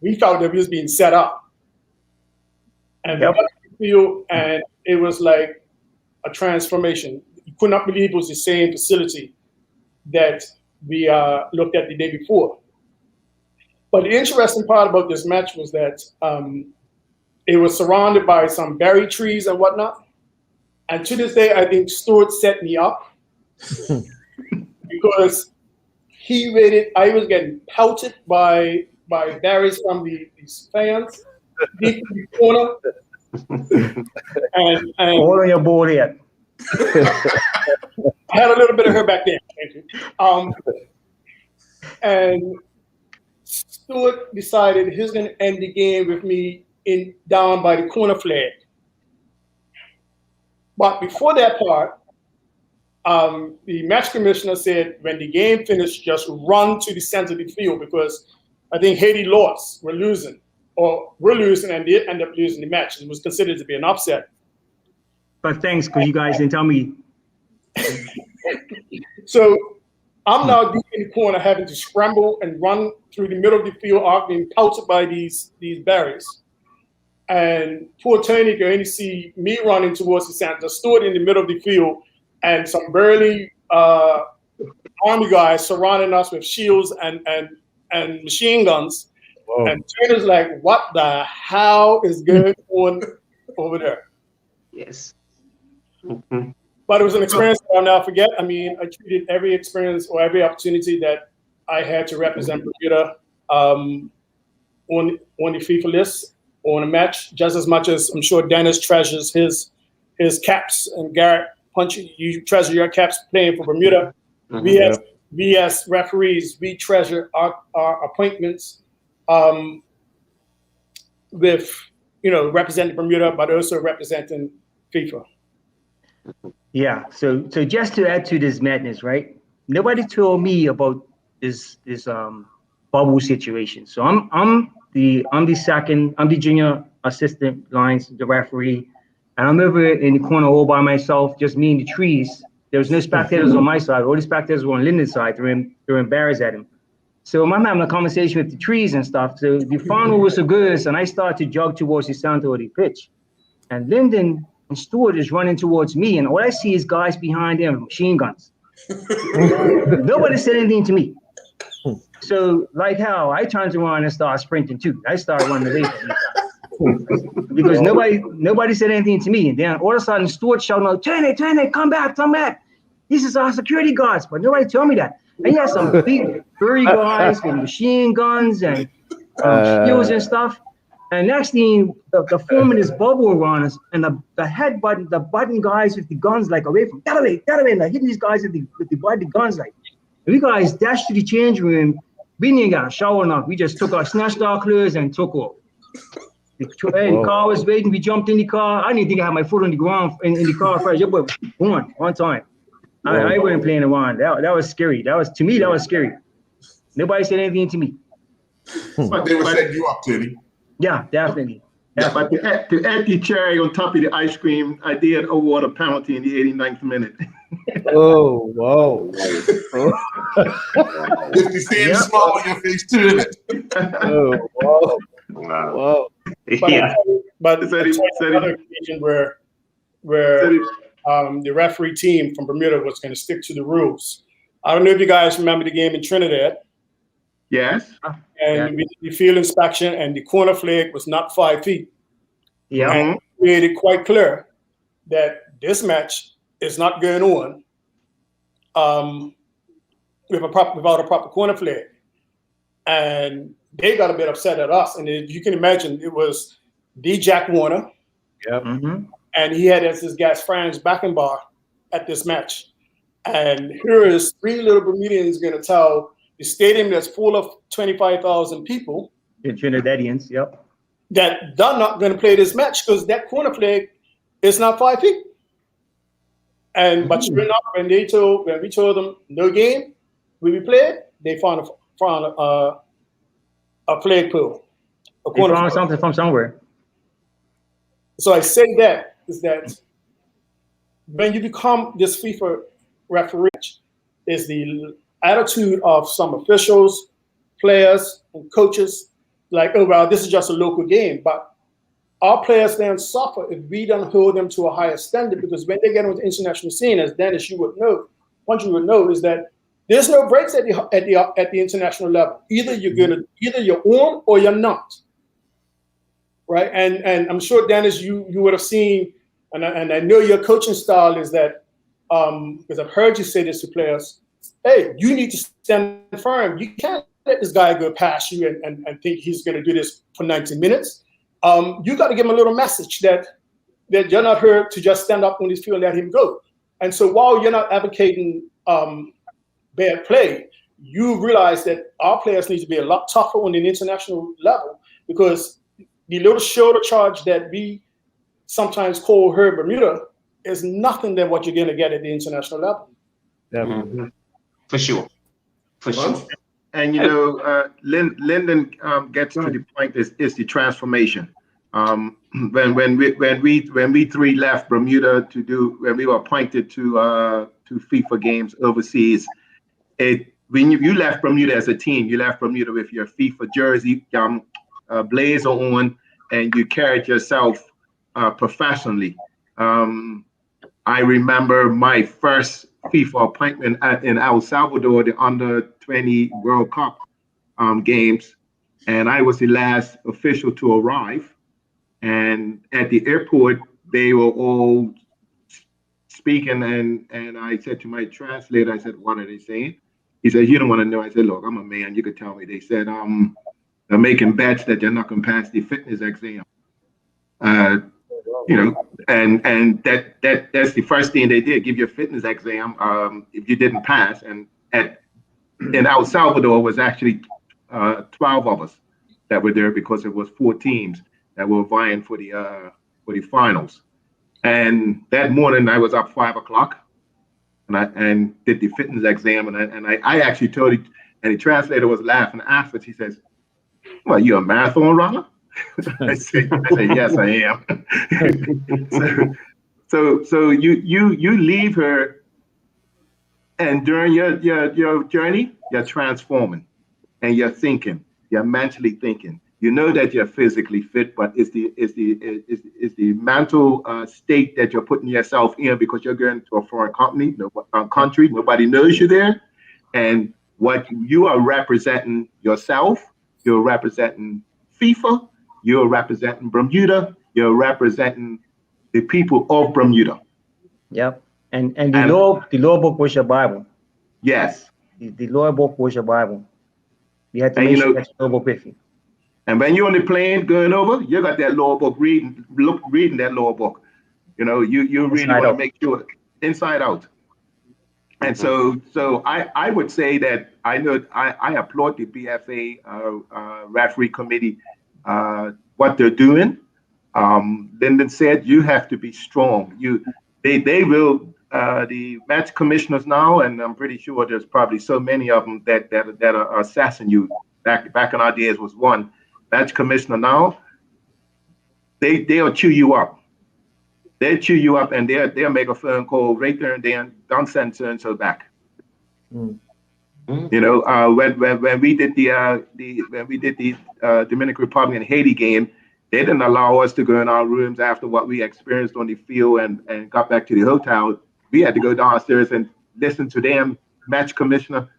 we felt that we was being set up. And we got to the field, and it was like a transformation. You could not believe it was the same facility that we looked at the day before. But the interesting part about this match was that it was surrounded by some berry trees and whatnot. And to this day, I think Stuart set me up because he waited. I was getting pelted by berries from these fans deep in the corner. And all on your board yet. I had a little bit of her back then. Thank you. And Stuart decided he's going to end the game with me down by the corner flag. But before that part, the match commissioner said, when the game finished, just run to the center of the field because I think Haiti lost. We're losing, and they end up losing the match. It was considered to be an upset. But thanks, because you guys didn't tell me. So I'm now deep in the corner, having to scramble and run through the middle of the field, being pelted by these berries. And poor Tony can only see me running towards the center, stood in the middle of the field, and some burly army guys surrounding us with shields and machine guns. Whoa. And Tony's like, what the hell is going on over there? Yes. Mm-hmm. But it was an experience that I'll never forget. I mean, I treated every experience or every opportunity that I had to represent Bermuda on the FIFA list or on a match, just as much as I'm sure Dennis treasures his caps, and Garrett Punchy, you treasure your caps playing for Bermuda. Mm-hmm. We as referees, we treasure our appointments with representing Bermuda, but also representing FIFA. Yeah. So just to add to this madness, right? Nobody told me about this bubble situation. So I'm the junior assistant lines, the referee, and I'm over in the corner all by myself, just me and the trees. There was no spectators on my side. All the spectators were on Lyndon's side. They were embarrassed at him. So I'm having a conversation with the trees and stuff. So the final whistle goes, and I start to jog towards the center of the pitch. And Lyndon and Stuart is running towards me, and all I see is guys behind them with machine guns. Nobody said anything to me. So like how I turned around and started sprinting too. I started running away from these guys. Because nobody said anything to me. And then all of a sudden Stuart shouting out, Tony, come back. This is our security guards. But nobody told me that. And you had some big furry guys with machine guns and shields and stuff. And next thing, the forming this bubble around us, and the button guys with the guns like away from that way, and like hitting these guys with the guns like. And we guys dashed to the change room. We didn't get a shower enough. We just snatched our clothes and took off. The car was waiting. We jumped in the car. I didn't think I had my foot on the ground in the car first. But one time. I wasn't playing around. That was scary. That was scary. Nobody said anything to me. But they were setting you up, Teddy. Yeah, definitely. Yeah, but to add the cherry on top of the ice cream, I did award a penalty in the 89th minute. Oh, wow. With the same smile on your face too, isn't it? Oh, wow. Wow. Yeah. But another occasion where the referee team from Bermuda was going to stick to the rules. I don't know if you guys remember the game in Trinidad. Yes. And we did the field inspection, and the corner flag was not 5 feet. Yeah. And we made it quite clear that this match is not going on without a proper corner flag. And they got a bit upset at us. And you can imagine it was D. Jack Warner. Yep. Mm-hmm. And he had as his guys Franz Beckenbauer at this match. And here is 3 little Bermudians going to tell the stadium that's full of 25,000 people. The Trinidadians, yep. That they're not going to play this match because that corner flag is not 5 feet. And but sure enough, when we told them no game will be played, they found a flag pool. They found something from somewhere. So I say that is that when you become this FIFA referee, is the attitude of some officials, players, and coaches, like, oh, well, this is just a local game. But our players then suffer if we don't hold them to a higher standard, because when they get on the international scene, as Dennis, you would know, is that there's no breaks at the international level. Either you're on or you're not. Right? And I'm sure, Dennis, you would have seen, and I know your coaching style is that, because I've heard you say this to players, hey, you need to stand firm. You can't let this guy go past you and think he's going to do this for 90 minutes. You got to give him a little message that you're not here to just stand up on this field and let him go. And so while you're not advocating bad play, you realize that our players need to be a lot tougher on an international level, because the little shoulder charge that we sometimes call here Bermuda is nothing than what you're going to get at the international level. Mm-hmm. For sure. And you know, Lyndon gets to the point is the transformation. When we 3 left Bermuda when we were appointed to FIFA games overseas, when you left Bermuda as a team, you left Bermuda with your FIFA jersey, blazer on, and you carried yourself professionally. I remember my first FIFA appointment in El Salvador, the Under-20 World Cup games, and I was the last official to arrive. And at the airport, they were all speaking, and I said to my translator, I said, "What are they saying?" He said, "You don't want to know." I said, "Look, I'm a man. You could tell me." They said, "They're making bets that you're not going to pass the fitness exam." You know, and that's the first thing they did, give you a fitness exam if you didn't pass. And in El Salvador was actually 12 of us that were there, because it was 4 teams that were vying for the finals. And that morning I was up 5 o'clock and did the fitness exam, and I actually told it, and the translator was laughing afterwards. He says, "Well, you a marathon runner?" I said, "Yes, I am." So you leave her And during your journey, you're transforming and you're thinking, you're mentally thinking. You know that you're physically fit, but it's the mental state that you're putting yourself in because you're going to a foreign country. Nobody knows you there, and what you are representing yourself. You're representing FIFA. You're representing Bermuda. You're representing the people of Bermuda. Yep. And the law book was your Bible. Yes. The law book was your Bible. You had to And make sure that your law book with you. And when you're on the plane going over, you got that law book reading that law book. You know, you really want to make sure inside out. And so I would say that I applaud the BFA referee committee what they're doing. Lyndon said you have to be strong. They will the match commissioners now, and I'm pretty sure there's probably so many of them that are assessing you. Back in our days was one match commissioner. Now they'll chew you up. They'll chew you up, and they'll make a phone call right there and then. Don't send so and so back. You know, when we did the Dominican Republic and Haiti game, they didn't allow us to go in our rooms after what we experienced on the field and got back to the hotel. We had to go downstairs and listen to them match commissioner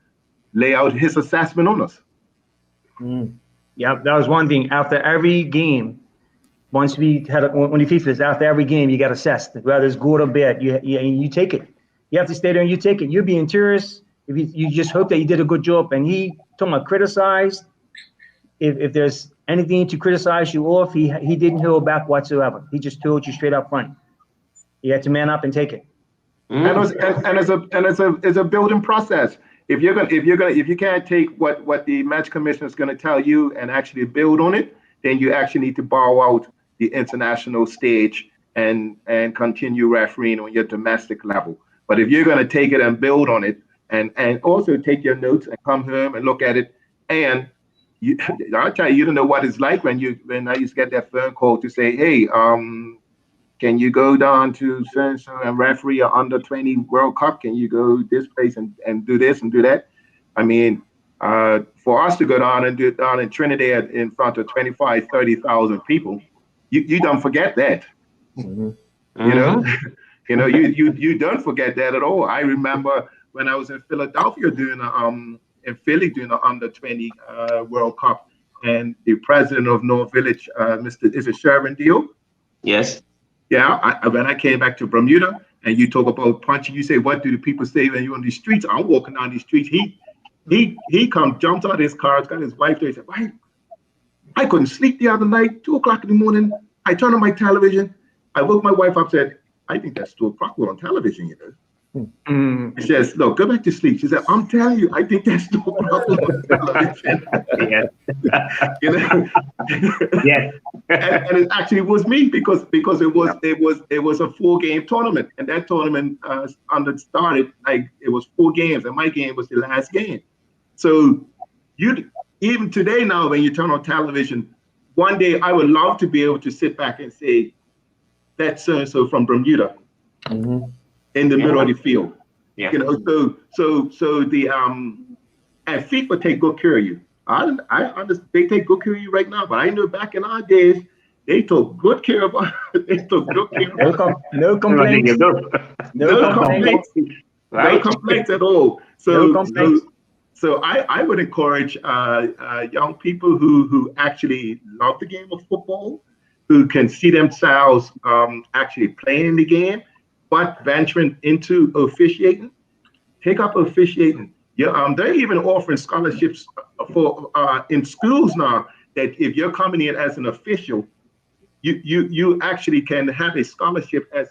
lay out his assessment on us. Yeah, that was one thing. After every game, once we had on the FIFA, after every game, you got assessed. Whether it's good or bad, you take it. You have to stay there and you take it. You're being tourist. If you just hope that you did a good job. And he told me criticized. If there's anything to criticize you off, he didn't hold back whatsoever. He just told you straight up front. You had to man up and take it. And it's a building process. If you can't take what the match commissioner is going to tell you and actually build on it, then you actually need to bow out the international stage and continue refereeing on your domestic level. But if you're going to take it and build on it and also take your notes and come home and look at it, and I'll tell you, you don't know what it's like when I used to get that phone call to say, hey, can you go down to so-and-so and referee an under-20 World Cup? Can you go this place and do this and do that? I mean, for us to go down and do it down in Trinidad in front of 25, 30,000 people, you don't forget that. You know, you don't forget that at all. I remember when I was in Philadelphia doing in Philly doing the under-20 World Cup, and the president of North Village, is it Shervin Deal? Yes. Yeah, when I came back to Bermuda and you talk about punching, you say, what do the people say when you're on the streets? I'm walking down the streets. He jumps out of his car, got his wife there. He said, why? I couldn't sleep the other night, 2 o'clock in the morning. I turned on my television. I woke my wife up, said, I think that's 2 o'clock. We're on television, you know. She says, look, go back to sleep. She said, I'm telling you, I think that's 2 o'clock on television. You know? Yes. and it actually was me because it was a 4-game tournament, and that tournament started like it was 4 games, and my game was the last game. So even today now, when you turn on television, one day I would love to be able to sit back and say, that's so and so from Bermuda in the middle of the field. Yeah. You know, so the and FIFA take good care of you. I understand they take good care of you right now, but I know back in our days they took good care of us. They took good care of us. No complaints. No complaints. Right? No complaints at all. So I would encourage young people who actually love the game of football, who can see themselves actually playing the game, but venturing into officiating. Take up officiating. Yeah, they're even offering scholarships for in schools now that if you're coming in as an official, you actually can have a scholarship as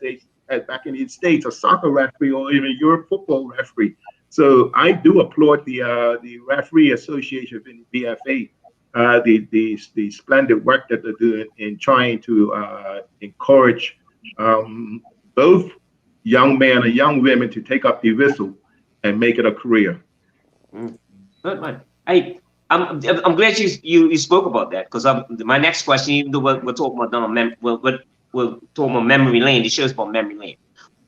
back in the States, a soccer referee or even your football referee. So I do applaud the referee association in BFA, the splendid work that they're doing in trying to encourage both young men and young women to take up the whistle and make it a career. Good man. I'm glad you spoke about that, because my next question, even though we're talking about we're talking about memory lane, the show's about memory lane.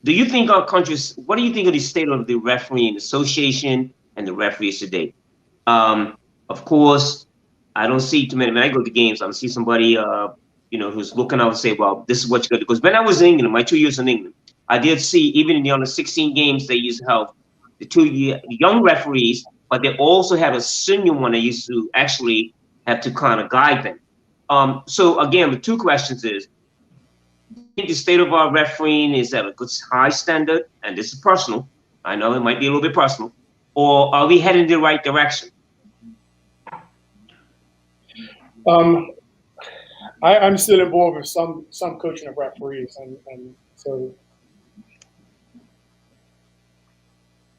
do you think our country's, what do you think of the state of the refereeing association and the referees today? Of course, I don't see too many. When I go to games, I don't see somebody, who's looking out and say, well, this is what you got to do. Because when I was in England, my 2 years in England, I did see, even in the under 16 games, they used to have the young referees, but they also have a senior one that used to actually have to kind of guide them. So again, the two questions is, I think the state of our refereeing is at a good high standard, and this is personal. I know it might be a little bit personal, or are we heading in the right direction? I'm still involved with some coaching of referees, and so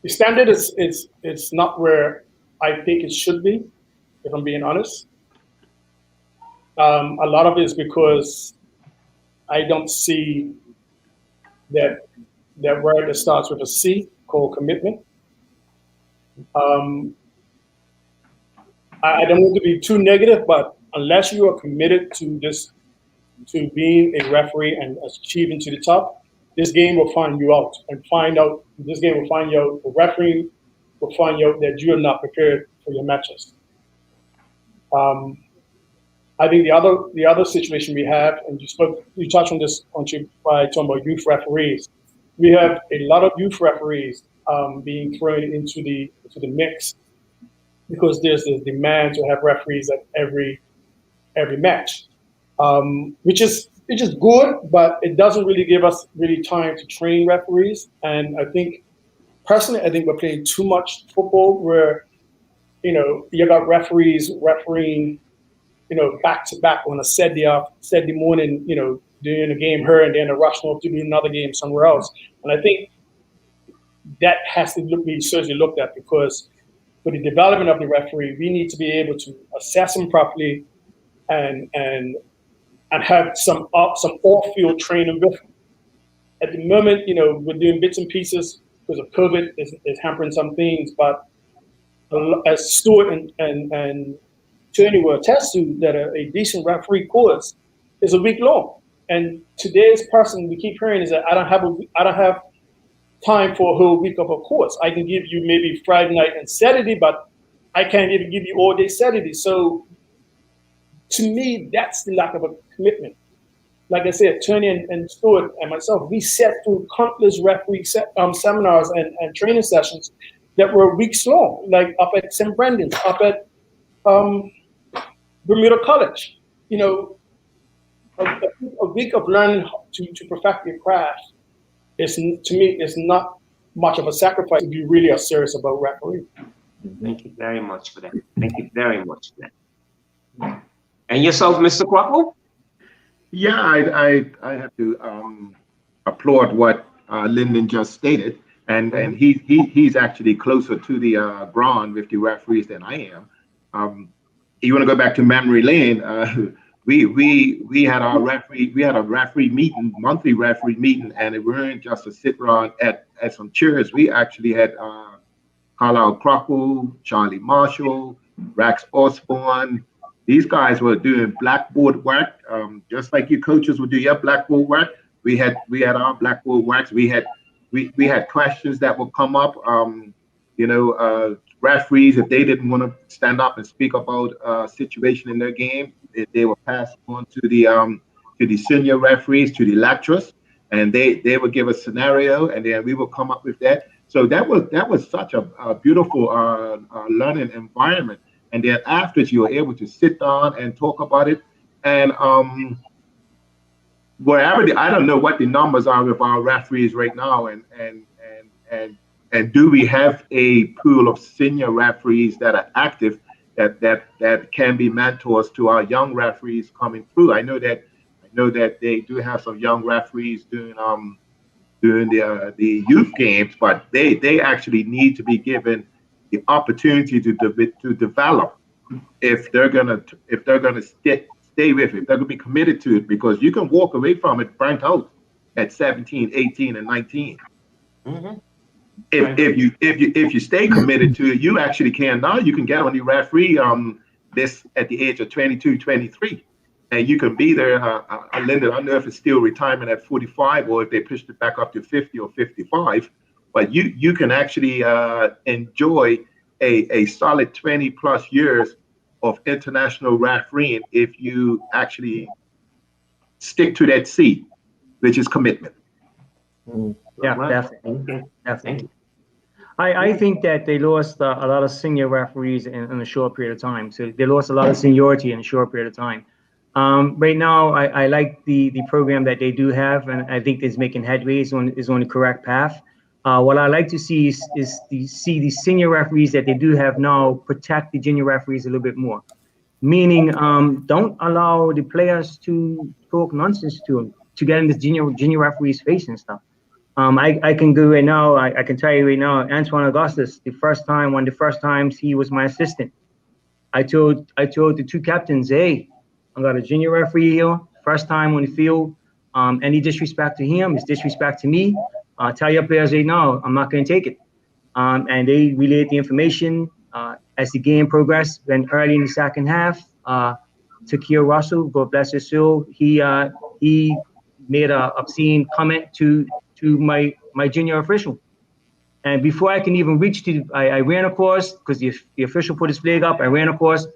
the standard is not where I think it should be, if I'm being honest. A lot of it is because I don't see that word that starts with a C called commitment. I don't want to be too negative, but unless you are committed to being a referee and achieving to the top, this game will find you out the referee will find out that you are not prepared for your matches. I think the other situation we have, and you touched on this by talking about youth referees. We have a lot of youth referees being thrown into the mix because there's the demand to have referees at every match, which is good, but it doesn't really give us really time to train referees. And personally, I think we're playing too much football where, you got referees refereeing, back to back on a Saturday morning, doing a game here and then rushing off to do another game somewhere else. And I think that has to be seriously looked at, because for the development of the referee, we need to be able to assess them properly and have some off-field training with them. At the moment, we're doing bits and pieces because of COVID is hampering some things, but as Stuart and Tony will attest to, that a decent referee course is a week long. And today's person we keep hearing is that I don't have time for a whole week of a course. I can give you maybe Friday night and Saturday, but I can't even give you all day Saturday. So to me, that's the lack of a commitment. Like I said, Tony and Stuart and myself, we sat through countless referee seminars and training sessions that were weeks long, like up at St. Brendan's, up at Bermuda College. A week of learning to perfect your craft to me is not much of a sacrifice if you really are serious about refereeing. Thank you very much for that. Thank you very much for that. And yourself, Mr. Quackle? Yeah, I have to applaud what Lyndon just stated, and he's actually closer to the ground with the referees than I am. You want to go back to memory lane? We had a referee meeting, monthly referee meeting, and it weren't just to sit around at some chairs. We actually had Carlisle Crockle, Charlie Marshall, Rax Osborne. These guys were doing blackboard work, just like you coaches would do your blackboard work. We had our blackboard works. We had questions that would come up. Referees, if they didn't want to stand up and speak about a situation in their game, they were passed on to the senior referees, to the lecturers, and they would give a scenario, and then we would come up with that. So that was such a beautiful learning environment. And then afterwards, you were able to sit down and talk about it. And I don't know what the numbers are with our referees right now, and do we have a pool of senior referees that are active that can be mentors to our young referees coming through? I know that they do have some young referees doing the youth games, but they actually need to be given the opportunity to develop if they're gonna stay with it, if they're gonna be committed to it, because you can walk away from it burnt out at 17, 18, and 19. Mm-hmm. If you stay committed to it, you actually can. Now you can get on the referee this at the age of 22, 23. and you can be there. Lyndon, I don't know if it's still retirement at 45 or if they pushed it back up to 50 or 55, but you can actually enjoy a solid 20 plus years of international refereeing if you actually stick to that C, which is commitment. Yeah, Right. definitely. Okay. Definitely. Thank you. I think that they lost a lot of senior referees in a short period of time. So they lost a lot of seniority in a short period of time. Right now, I like the program that they do have, and I think it's making headway. Is on the correct path. What I like to see is see the senior referees that they do have now protect the junior referees a little bit more. Meaning, don't allow the players to talk nonsense to them, to get in the junior referee's face and stuff. I can go right now. I can tell you right now, Antoine Augustus, one of the first times he was my assistant, I told the two captains, hey, I got a junior referee here, first time on the field. Any disrespect to him is disrespect to me. Tell your players right now, I'm not going to take it. And they relayed the information as the game progressed. Then early in the second half, Takir Russell, God bless his soul, he made a obscene comment to my junior official. And before I can even reach to, I ran across, because the official put his flag up, I ran across.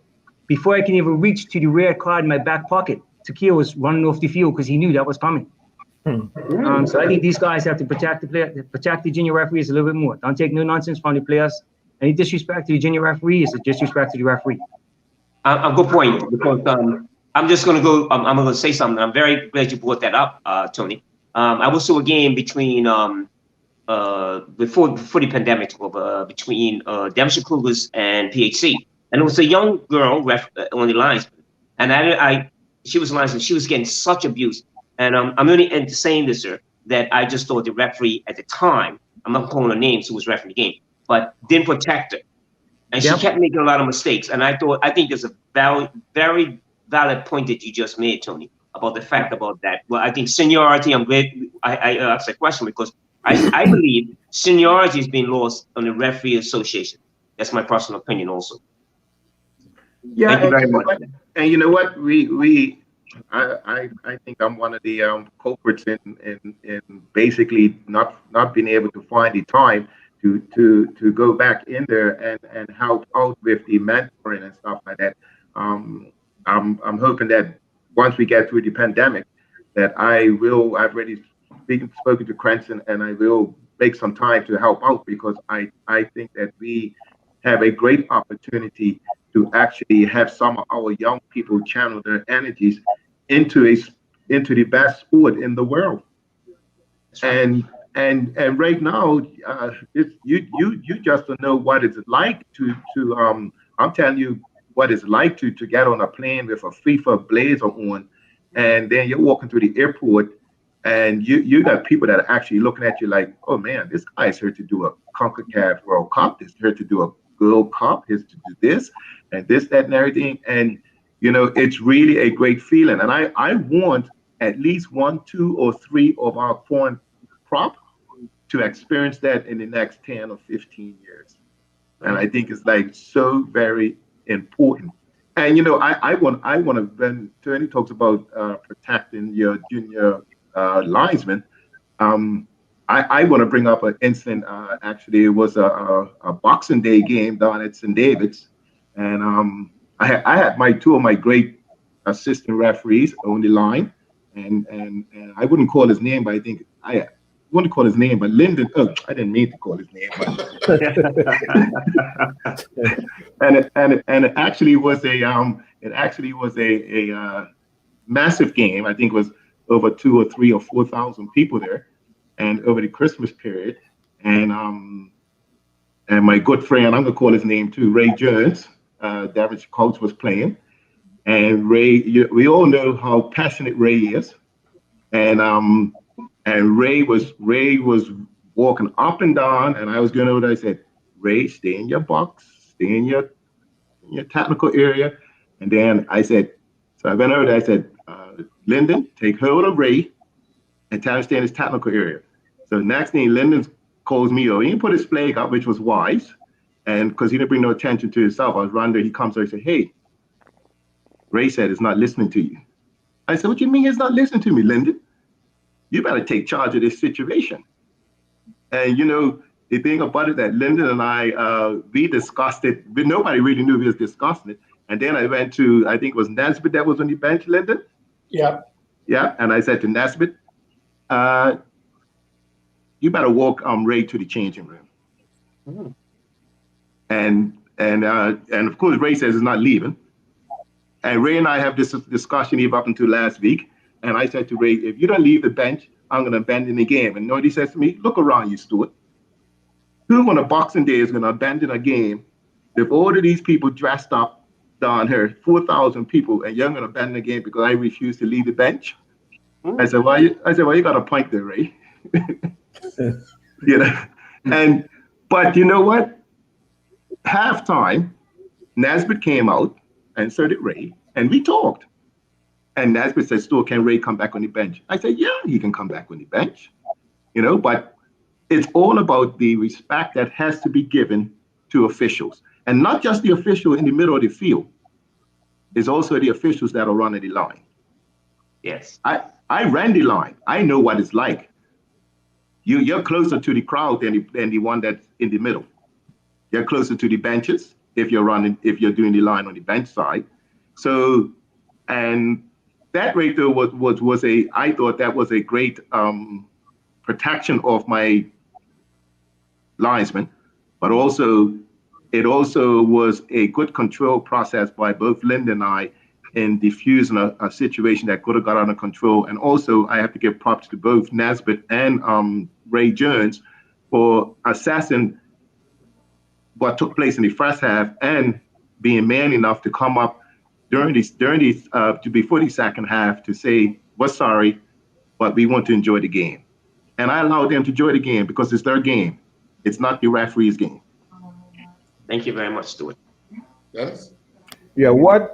Before I can even reach to the red card in my back pocket, Takir was running off the field because he knew that was coming. So I think these guys have to protect the player, protect the junior referees a little bit more. Don't take no nonsense from the players. Any disrespect to the junior referee is a disrespect to the referee. A good point, because I'm just going to go. I'm going to say something. I'm very glad you brought that up, Tony. I was to a game between before the pandemic, between Devonshire Cougars and PHC, and it was a young girl on the lines, and she was licensed. She was getting such abuse, and I'm only saying this, sir, that I just thought the referee at the time, I'm not calling her names, who was refereeing the game, but didn't protect her. And she kept making a lot of mistakes. And I think there's a very valid point that you just made, Tony, about the fact about that. Well, I think seniority, I'm glad I asked that question, because I believe seniority is being lost on the referee association. That's my personal opinion also. Yeah, Thank you very much. And you know what? I think I'm one of the culprits in basically not being able to find the time to go back in there and help out with the mentoring and stuff like that. I'm hoping that once we get through the pandemic, that I've already spoken to Cranston, and I will make some time to help out, because I think that we have a great opportunity to actually have some of our young people channel their energies into the best sport in the world. And right now, you just don't know what it's like to I'm telling you what it's like to get on a plane with a FIFA blazer on, and then you're walking through the airport, and you got people that are actually looking at you like, oh man, this guy's here to do a CONCACAF World Cup, this here to do a World Cup, here's to do this and this, that, and everything. And it's really a great feeling. And I want at least 1, 2, or 3 of our foreign prop to experience that in the next 10 or 15 years. And I think it's like so very important. And I want to, when Tony talks about protecting your junior linesmen, I want to bring up an incident. Actually, it was a Boxing Day game down at St. David's, and I had two of my great assistant referees on the line, and I wouldn't call his name, but I think I wouldn't call his name, but Lyndon. Oh, I didn't mean to call his name, but and it actually was a massive game. I think it was over 2 or 3 or 4,000 people there, and over the Christmas period, and my good friend, I'm gonna call his name too, Ray Jones, Devonshire coach, was playing, and Ray, we all know how passionate Ray is, and Ray was walking up and down, and I was going over there. I said, Ray, stay in your box, stay in your technical area, and then I said, so I went over there. I said, Lyndon, take hold of Ray and tell him to stay in his technical area. So next thing, Lyndon calls me over. He didn't put his flag up, which was wise, and because he didn't bring no attention to himself. I was running there. He comes over. He said, hey, Ray said it's not listening to you. I said, what you mean he's not listening to me, Lyndon? You better take charge of this situation. And the thing about it that Lyndon and I, we discussed it, but nobody really knew we was discussing it. And then I went to, I think it was Nesbitt that was on the bench, Lyndon. Yeah. Yeah. And I said to Nesbitt, you better walk Ray to the changing room. Mm. And of course, Ray says he's not leaving. And Ray and I have this discussion even up until last week. And I said to Ray, if you don't leave the bench, I'm going to abandon the game. And he says to me, look around you, Stuart. Who on a Boxing Day is going to abandon a game with all of these people dressed up down here, 4,000 people, and you're going to abandon the game because I refuse to leave the bench? Mm. I said, well, you got a point there, Ray. But you know what? Halftime, Nesbitt came out, and so did Ray, and we talked. And Nesbitt said, Stuart, can Ray come back on the bench? I said, yeah, he can come back on the bench. But it's all about the respect that has to be given to officials. And not just the official in the middle of the field. It's also the officials that are running the line. Yes. I ran the line. I know what it's like. You're closer to the crowd than the one that's in the middle. You're closer to the benches if you're doing the line on the bench side. So, and that right there I thought that was a great protection of my linesman, but it also was a good control process by both Linda and I in diffusing a situation that could have got under control. And also, I have to give props to both Nesbitt and Ray Jones for assessing what took place in the first half and being man enough to come up before the second half to say, we're sorry, but we want to enjoy the game. And I allowed them to enjoy the game because it's their game. It's not the referee's game. Thank you very much, Stuart. Yes. Yeah, what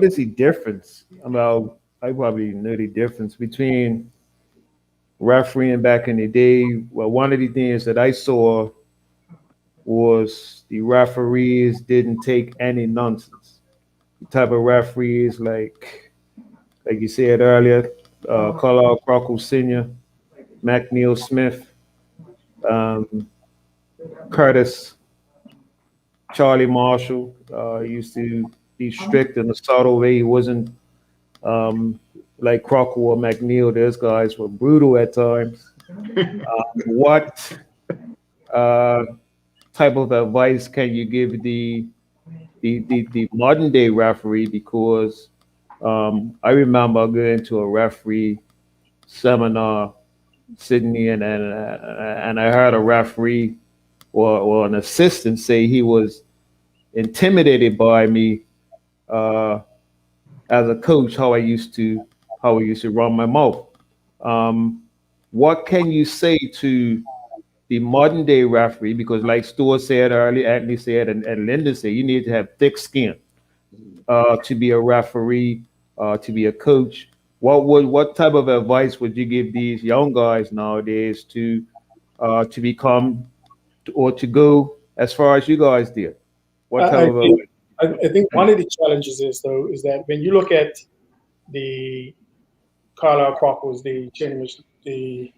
is the difference? I probably know the difference between refereeing back in the day. Well, one of the things that I saw was the referees didn't take any nonsense. The type of referees like you said earlier, Carlisle Crockle Sr., McNeil Smith, Curtis, Charlie Marshall. He used to be strict in a subtle way. He wasn't like Crockle or McNeil. Those guys were brutal at times. What type of advice can you give the modern day referee? Because I remember going to a referee seminar, Sydney, and I heard a referee or an assistant say he was intimidated by me as a coach, how I used to run my mouth. What can you say to the modern day referee? Because like Stuart said earlier, Anthony said, and Linda said, you need to have thick skin to be a referee, to be a coach. What type of advice would you give these young guys nowadays to become or to go as far as you guys did? What type of advice? I think one of the challenges is that when you look at the Carlisle Crockles, the Cheney, the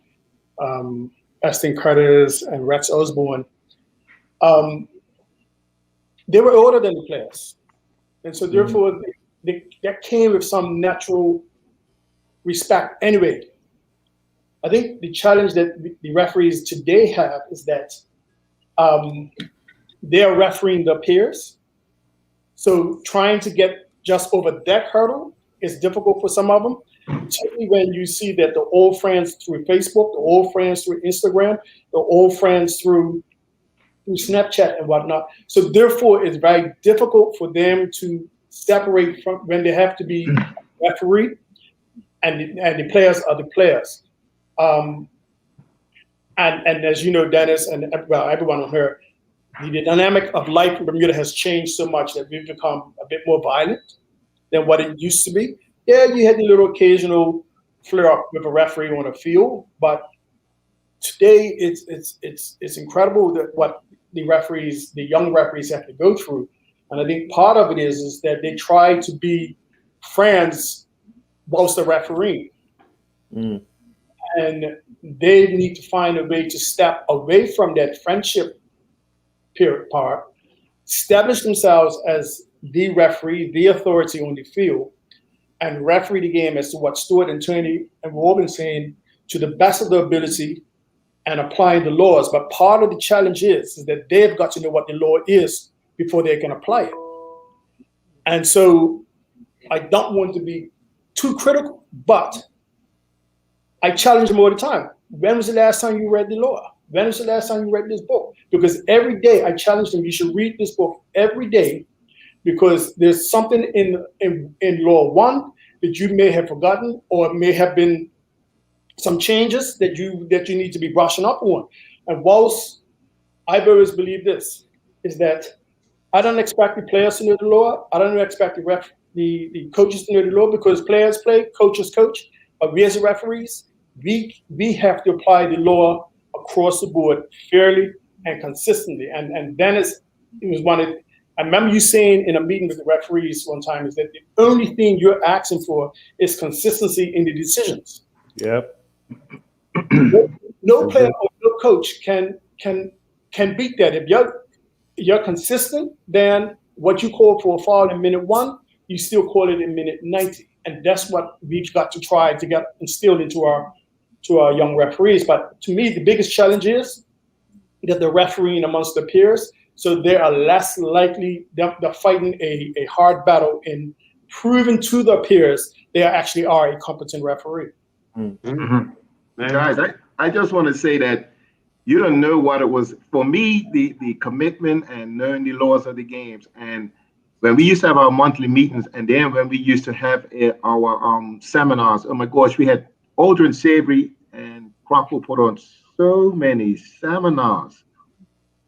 Aston Curtis and Rex Osborne, they were older than the players. And so therefore, that came with some natural respect anyway. I think the challenge that the referees today have is that they are refereeing their peers. So trying to get just over that hurdle is difficult for some of them. Particularly when you see that the old friends through Facebook, the old friends through Instagram, the old friends through Snapchat and whatnot. So therefore, it's very difficult for them to separate from when they have to be referee and the players are the players. And as you know, Dennis, and everyone on here, the dynamic of life in Bermuda has changed so much that we've become a bit more violent than what it used to be. Yeah, you had the little occasional flare up with a referee on a field, but today it's incredible that what the young referees have to go through. And I think part of it is that they try to be friends whilst the referee. Mm. And they need to find a way to step away from that friendship period part, establish themselves as the referee, the authority on the field, and referee the game as to what Stewart and Turney and Robin saying to the best of their ability and applying the laws. But part of the challenge is that they've got to know what the law is before they can apply it. And so I don't want to be too critical, but I challenge them all the time. When was the last time you read the law? When was the last time you read this book? Because every day I challenge them, you should read this book every day, because there's something in law one that you may have forgotten, or may have been some changes that you need to be brushing up on. And whilst I've always believed this, is that I don't expect the players to know the law. I don't expect the coaches to know the law, because players play, coaches coach. But we as referees, we have to apply the law across the board fairly and consistently. And then it was one of, I remember you saying in a meeting with the referees one time, is that the only thing you're asking for is consistency in the decisions. Yep. No player or no coach can beat that. If you're consistent, then what you call for a foul in minute 1, you still call it in minute 90. And that's what we've got to try to get instilled into our young referees. But to me, the biggest challenge is that they're refereeing amongst their peers, so they are less likely, they're fighting a hard battle in proving to their peers they actually are a competent referee. Mm-hmm. Guys, I just want to say that you don't know what it was. For me, the commitment and knowing the laws of the games, and when we used to have our monthly meetings, and then when we used to have our seminars, oh my gosh, we had Aldrin Savory and Crockett put on so many seminars.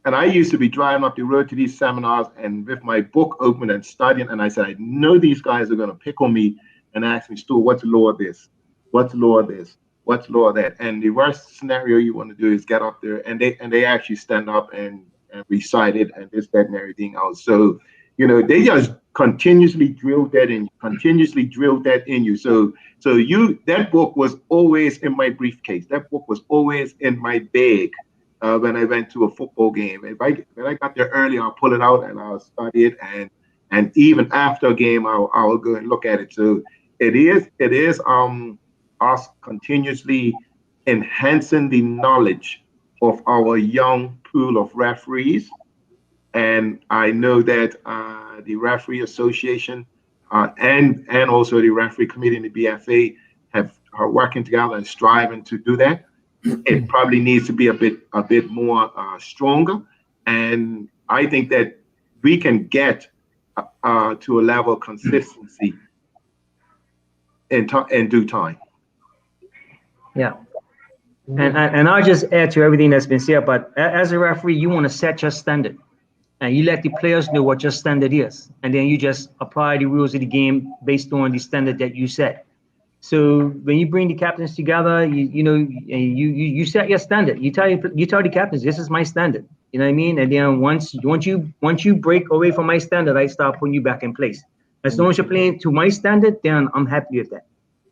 And I used to be driving up the road to these seminars and with my book open and studying, and I said, I know these guys are going to pick on me and ask me, Stu, what's the law of this? What's the law of this? What's the law of that? And the worst scenario you want to do is get up there and they actually stand up and recite it and this, that, and everything else. So, you know, they just continuously drilled that in you. So that book was always in my briefcase. That book was always in my bag when I went to a football game. When I got there early, I'll pull it out and I'll study it, and even after a game, I'll go and look at it. So it is us continuously enhancing the knowledge of our young pool of referees. And I know that the Referee Association and also the Referee Committee in the BFA are working together and striving to do that. It probably needs to be a bit more stronger, and I think that we can get to a level of consistency in due time. Yeah. And I'll just add to everything that's been said, but as a referee, you want to set your standard. And you let the players know what your standard is. And then you just apply the rules of the game based on the standard that you set. So when you bring the captains together, you set your standard. You tell the captains, this is my standard. You know what I mean? And then once you break away from my standard, I start putting you back in place. As long as you're playing to my standard, then I'm happy with that.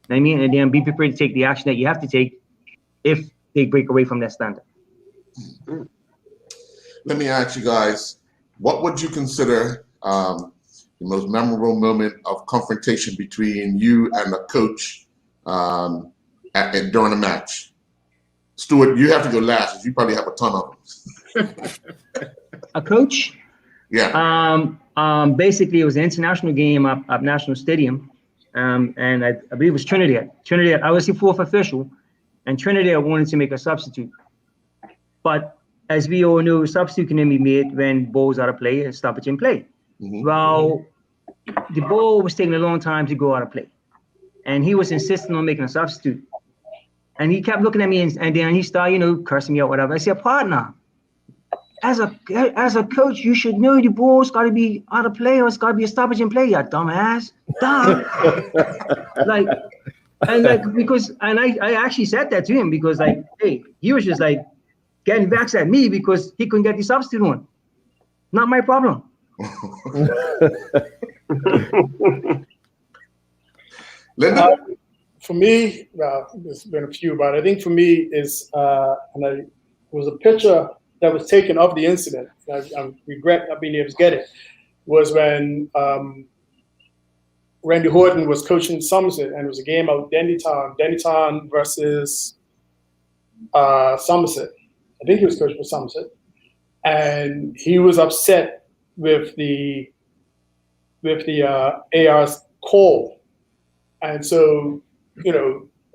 You know what I mean? And then be prepared to take the action that you have to take if they break away from that standard. Let me ask you guys, what would you consider the most memorable moment of confrontation between you and the coach during a match? Stuart, you have to go last. You probably have a ton of them. A coach? Yeah. Basically, it was an international game at National Stadium, and I believe it was Trinidad. I was the fourth official, and Trinidad wanted to make a substitute. But as we all know, substitute can be made when ball's out of play and stoppage in play. Mm-hmm. Well, the ball was taking a long time to go out of play, and he was insisting on making a substitute. And he kept looking at me, and then he started, cursing me out, whatever. I said, partner, as a coach, you should know the ball's got to be out of play or it's got to be a stoppage in play, you dumbass. Duh. I actually said that to him because, hey, he was just getting vexed at me because he couldn't get the substitute on. Not my problem. Linda? For me, there's been a few, but I think for me is, was a picture that was taken of the incident. I regret not being able to get it. Was when Randy Horton was coaching Somerset, and it was a game out Dennytown versus Somerset. I think he was coaching for Somerset, and he was upset with the AR's call, and so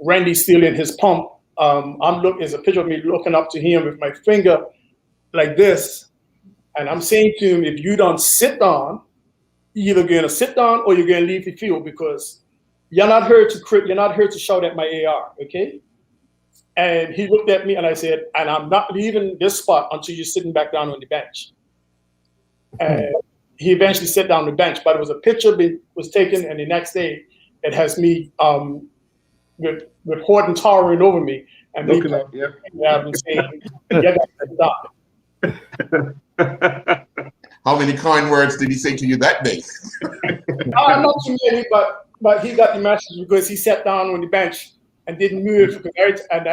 Randy stealing his pump. There's a picture of me looking up to him with my finger like this, and I'm saying to him, if you don't sit down, you're either gonna sit down or you're gonna leave the field, because you're not here to shout at my AR, okay? And he looked at me and I said, and I'm not leaving this spot until you're sitting back down on the bench. And he eventually sat down on the bench, but it was a picture that was taken, and the next day it has me with Horton towering over me and Looking me up, yeah. saying, "Yeah, stop." How many kind words did he say to you that day? Not too many, but he got the message because he sat down on the bench and didn't move. And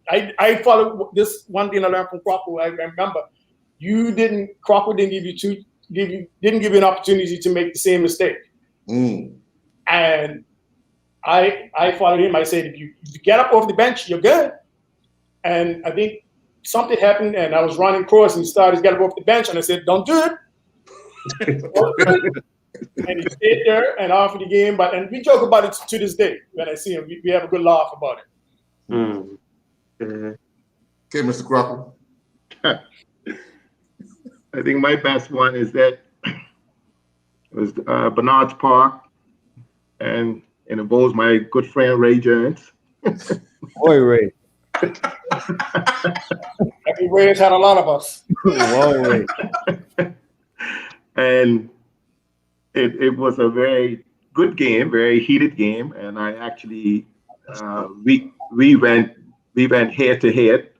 I followed this one thing I learned from Cropper. I remember Cropper didn't give you an opportunity to make the same mistake. And I followed him. I said, if you get up off the bench, you're good. And I think something happened, and I was running across, and he started to get up off the bench, and I said, don't do it. And he stayed there, and after the game, and we joke about it to this day. When I see him, we have a good laugh about it. Okay, Mr. Cropper. I think my best one is that it was Bernard's Park, and it involves my good friend Ray Jones. Boy, Ray. Every Ray's had a lot of us. Whoa, Ray. And it was a very good game, very heated game, and I actually we went head to head,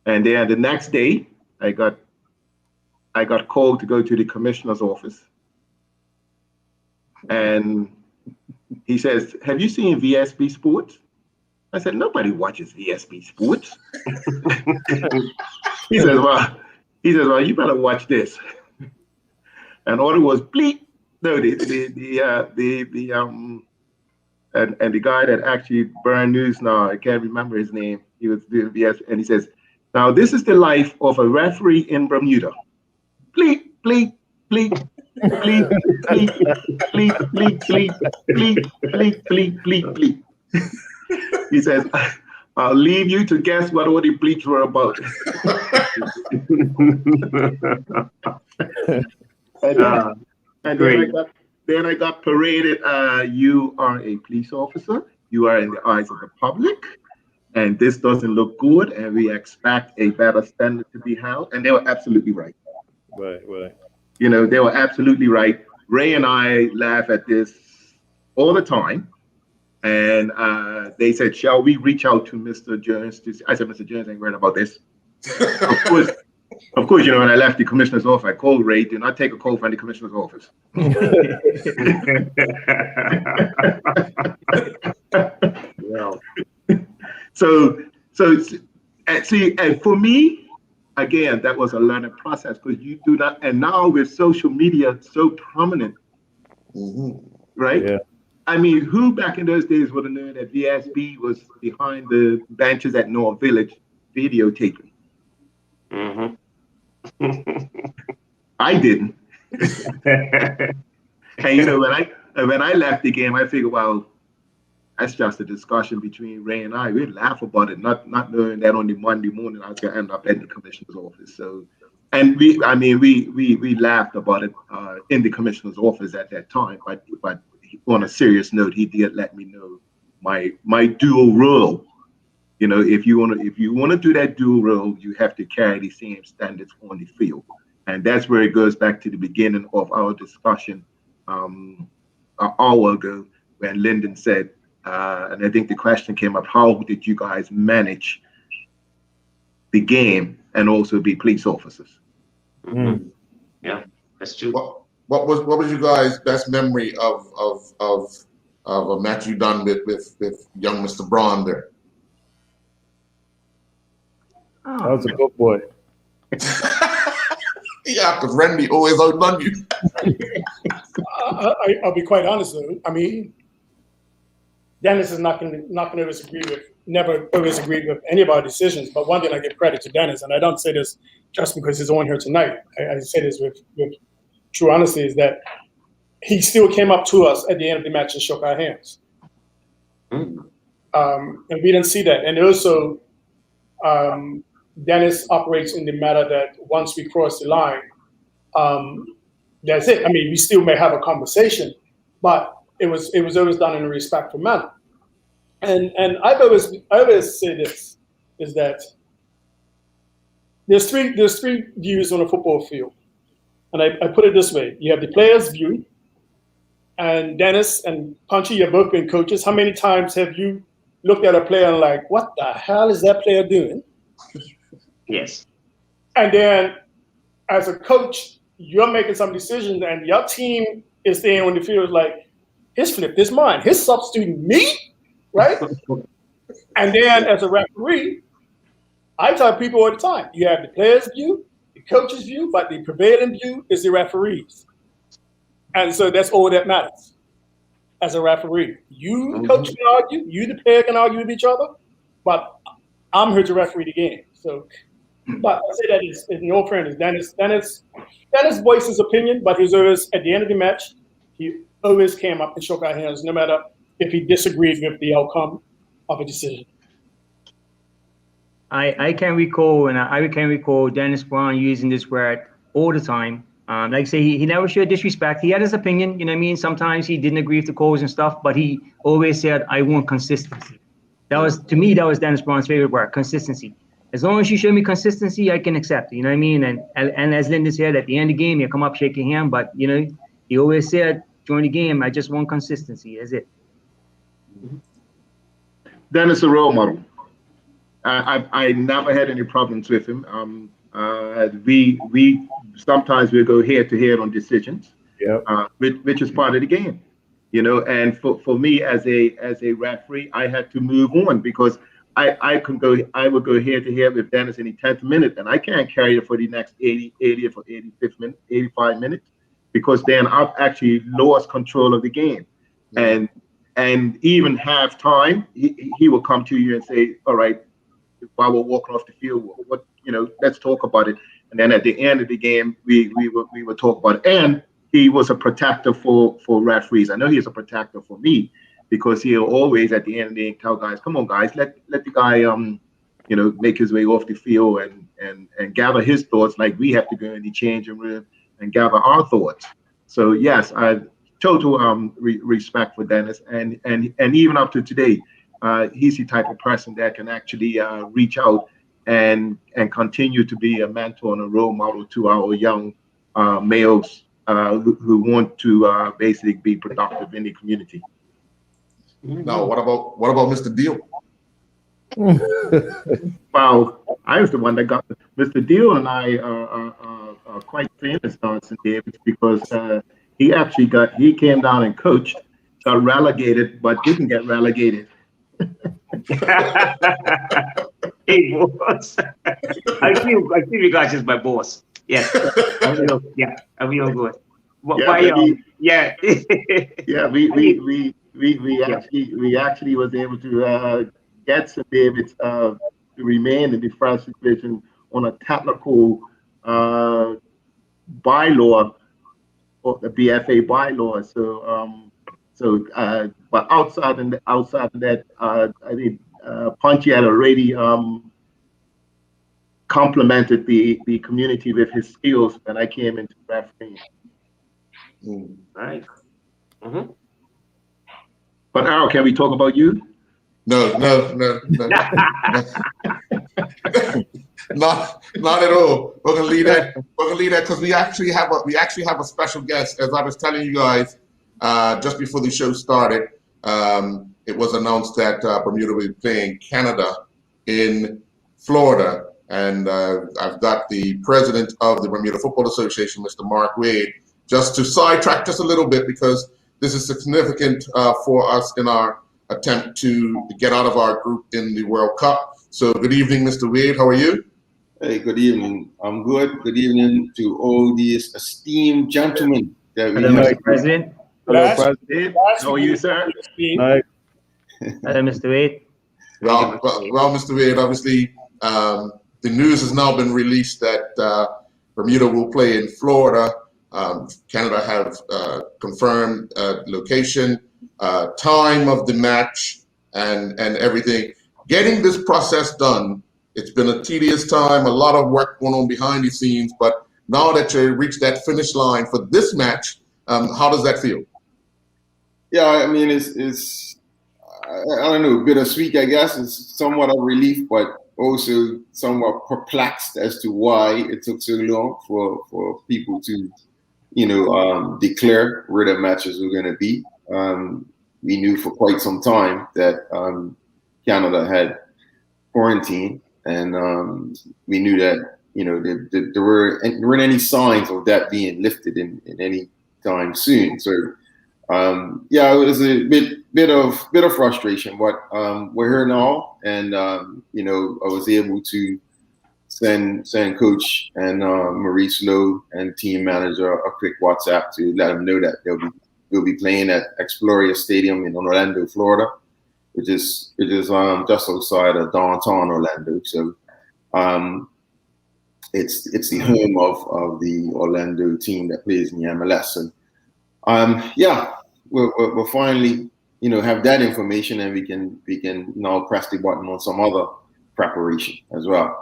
and then the next day I got called to go to the commissioner's office, and he says, "Have you seen VSB Sports?" I said, "Nobody watches VSB Sports." He says, "Well, you better watch this." And all it was bleep. No, and the guy that actually burned news now, I can't remember his name. He was doing VS, and he says, "Now this is the life of a referee in Bermuda." Bleep, bleep, bleep, bleep, bleep, bleep, bleep, bleep, bleep, bleep, bleep, bleep, bleep. He says, "I'll leave you to guess what all the bleeps were about." And then I got paraded. You are a police officer. You are in the eyes of the public, and this doesn't look good. And we expect a better standard to be held. And they were absolutely right. Right. They were absolutely right. Ray and I laugh at this all the time. And they said, "Shall we reach out to Mr. Jones?" I said, "Mr. Jones ain't worried about this." Of course, when I left the commissioner's office, I called Ray. Do not take a call from the commissioner's office. Well. So see, and for me, again, that was a learning process, because you do not. And now with social media so prominent, right? Yeah. I mean, who back in those days would have known that VSB was behind the benches at North Village videotaping? I didn't. And when I left the game, I figured, well, that's just a discussion between Ray and I. We'd laugh about it, not knowing that on the Monday morning I was gonna end up in the commissioner's office. So, and we laughed about it in the commissioner's office at that time. But on a serious note, he did let me know my dual role. If you want to do that dual role, you have to carry the same standards on the field, and that's where it goes back to the beginning of our discussion an hour ago, when Lyndon said, and I think the question came up: how did you guys manage the game and also be police officers? Yeah, that's true. What was your guys' best memory of of a match you done with young Mr. Braun there? That was a good boy. Yeah, because Randy always outdone you. I'll be quite honest though. I mean, Dennis is not going to never disagree with any of our decisions. But one thing I give credit to Dennis, and I don't say this just because he's on here tonight. I say this with true honesty, is that he still came up to us at the end of the match and shook our hands. And we didn't see that. And also, Dennis operates in the matter that once we cross the line, that's it. I mean, we still may have a conversation, but it was always done in a respectful manner. And I always say this, is that there's three views on a football field. And I put it this way: you have the player's view, and Dennis and Punchy, you've both been coaches. How many times have you looked at a player and like, what the hell is that player doing? Yes. And then as a coach, you're making some decisions and your team is staying on the field like, his flipped his mind. His substituting me, right? And then as a referee, I tell people all the time, you have the player's view, the coach's view, but the prevailing view is the referee's. And so that's all that matters as a referee. You, the coach, can argue, you, the player, can argue with each other, but I'm here to referee the game. So, but I say that in all fairness, Dennis voiced his opinion, but he's always, at the end of the match, he always came up and shook our hands, no matter if he disagreed with the outcome of a decision. I can recall Dennis Braun using this word all the time. Like I say, he never showed disrespect. He had his opinion, you know what I mean? Sometimes he didn't agree with the calls and stuff, but he always said, I want consistency. To me, that was Dennis Braun's favorite word, consistency. As long as you show me consistency, I can accept it, you know what I mean? And as Linda said, at the end of the game, you come up, shake your hand, but, you know, he always said, during the game, I just want consistency, that's it. Dennis is a role model. I never had any problems with him. We sometimes we go head to head on decisions, which is part of the game, you know. And for me as a referee, I had to move on because I would go head to head with Dennis in the 10th minute, and I can't carry it for the next 80 or 85 minutes, because then I've actually lost control of the game. And even half time, he will come to you and say, all right, while we're walking off the field, what, you know, let's talk about it. And then at the end of the game, we would talk about it. And he was a protector for referees. I know he's a protector for me, because he'll always at the end of the day tell guys, come on guys, let the guy you know, make his way off the field and gather his thoughts, like we have to go in the changing room and gather our thoughts. So yes, I total respect for Dennis, and even up to today, he's the type of person that can actually reach out and continue to be a mentor and a role model to our young males who want to basically be productive in the community. Now, what about Mr. Deal? Well, I was the one that got Mr. Deal, and I are quite famous on St. David's because he came down and coached, got relegated, but didn't get relegated. Hey, boss. I feel you guys is my boss. Yes. I feel good. We actually was able to get St. David's to remain in the first division on a technical bylaw, or the BFA bylaw. But outside of that, I think Punchy had already complimented the community with his skills when I came into refereeing. Right. But Al, can we talk about you? No. Not at all. We're gonna leave that because we actually have a special guest. As I was telling you guys just before the show started, it was announced that Bermuda will be playing Canada in Florida, and I've got the president of the Bermuda Football Association, Mr. Mark Wade, just to sidetrack just a little bit, because this is significant for us in our attempt to get out of our group in the World Cup. So good evening, Mr. Wade. How are you? Hey, good evening. I'm good. Good evening to all these esteemed gentlemen that we Hello, have. Mr. President. Hello, Last- President. How are you, sir? Hello, Mr. Wade. Well, Mr. Wade, obviously, the news has now been released that Bermuda will play in Florida. Canada have confirmed location, time of the match, and everything. Getting this process done, it's been a tedious time, a lot of work going on behind the scenes, but now that you reached that finish line for this match, how does that feel? Yeah, I mean, it's I don't know, bittersweet, I guess. It's somewhat of relief, but also somewhat perplexed as to why it took so long for people to, declare where the matches were going to be. We knew for quite some time that Canada had quarantine, and we knew that there weren't any signs of that being lifted in any time soon. So it was a bit of frustration, but we're here now, and I was able to send Coach and Maurice Lowe and team manager a quick WhatsApp to let them know that they'll be playing at Exploria Stadium in Orlando, Florida, which is just outside of downtown Orlando. So it's the home of the Orlando team that plays in the MLS. And we'll finally have that information, and we can now press the button on some other preparation as well.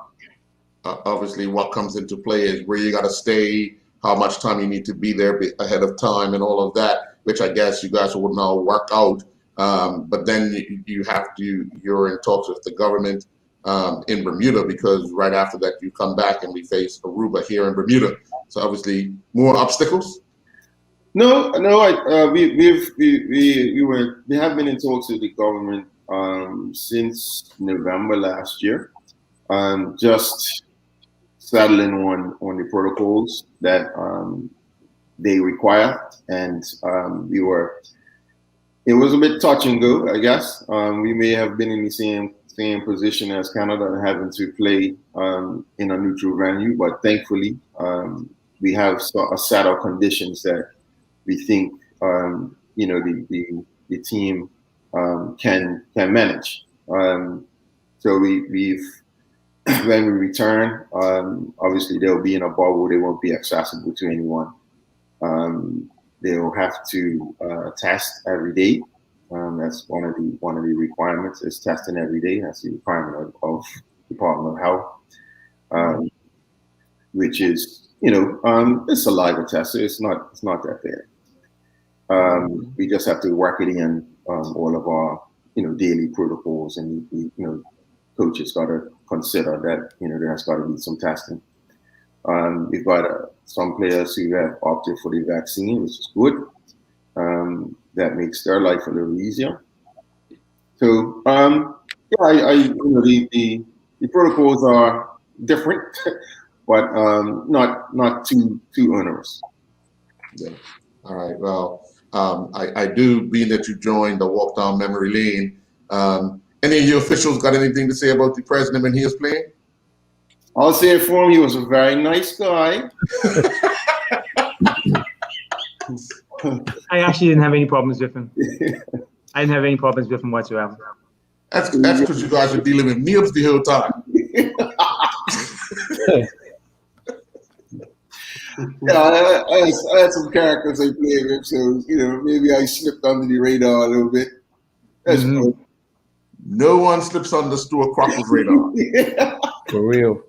Obviously, what comes into play is where you got to stay, how much time you need to be there ahead of time, and all of that, which I guess you guys will now work out. But then you're in talks with the government in Bermuda, because right after that you come back and we face Aruba here in Bermuda. So obviously more obstacles. No, we have been in talks with the government since November last year, just settling on the protocols that they require, and it was a bit touch and go, I guess. We may have been in the same position as Canada, having to play in a neutral venue, but thankfully we have a set of conditions that we think the team can manage. So we've when we return, obviously they'll be in a bubble. They won't be accessible to anyone. They'll have to test every day. That's one of the requirements, is testing every day. That's the requirement of Department of Health, which is it's a saliva test, so it's not that bad. We just have to work it in all of our daily protocols, and coaches got to consider that there's got to be some testing. We've got some players who have opted for the vaccine, which is good. That makes their life a little easier. So the protocols are different, but not too onerous. Yeah. All right. Well, I do, being that you joined the Walk Down Memory Lane. Any of you officials got anything to say about the president when he was playing? I'll say it for him. He was a very nice guy. I actually didn't have any problems with him. I didn't have any problems with him whatsoever. That's because you guys are dealing with Neebs the whole time. I had some characters I played with, so maybe I slipped under the radar a little bit. That's cool. No one slips under Stuart Crockle's radar. For real.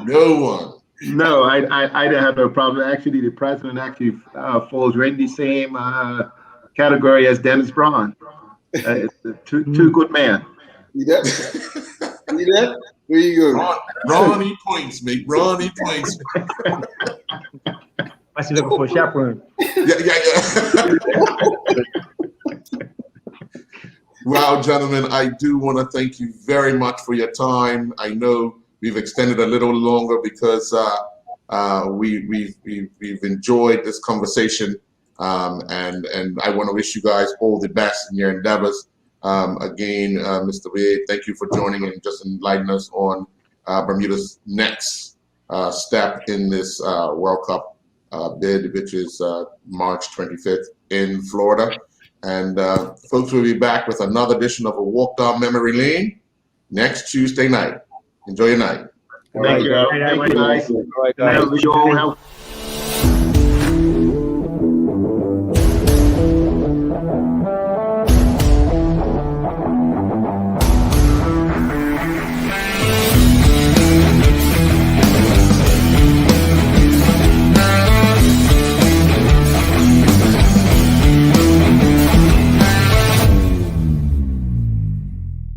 No one. No, I didn't have no problem. Actually, the president falls right in the same category as Dennis Braun. Two good men. See that? There you go. Ronnie points, mate. Ronnie points. I see looking for a chaperone. Yeah. Well, gentlemen, I do want to thank you very much for your time. I know we've extended a little longer because we've enjoyed this conversation, And I want to wish you guys all the best in your endeavors. Again, Mr. Wade, thank you for joining and just enlightening us on Bermuda's next step in this World Cup bid, which is March 25th in Florida. And folks, will be back with another edition of A Walk Down Memory Lane next Tuesday night. Enjoy your night. Thank you. All right, Thank you, guys. All right, guys. Wish you all health.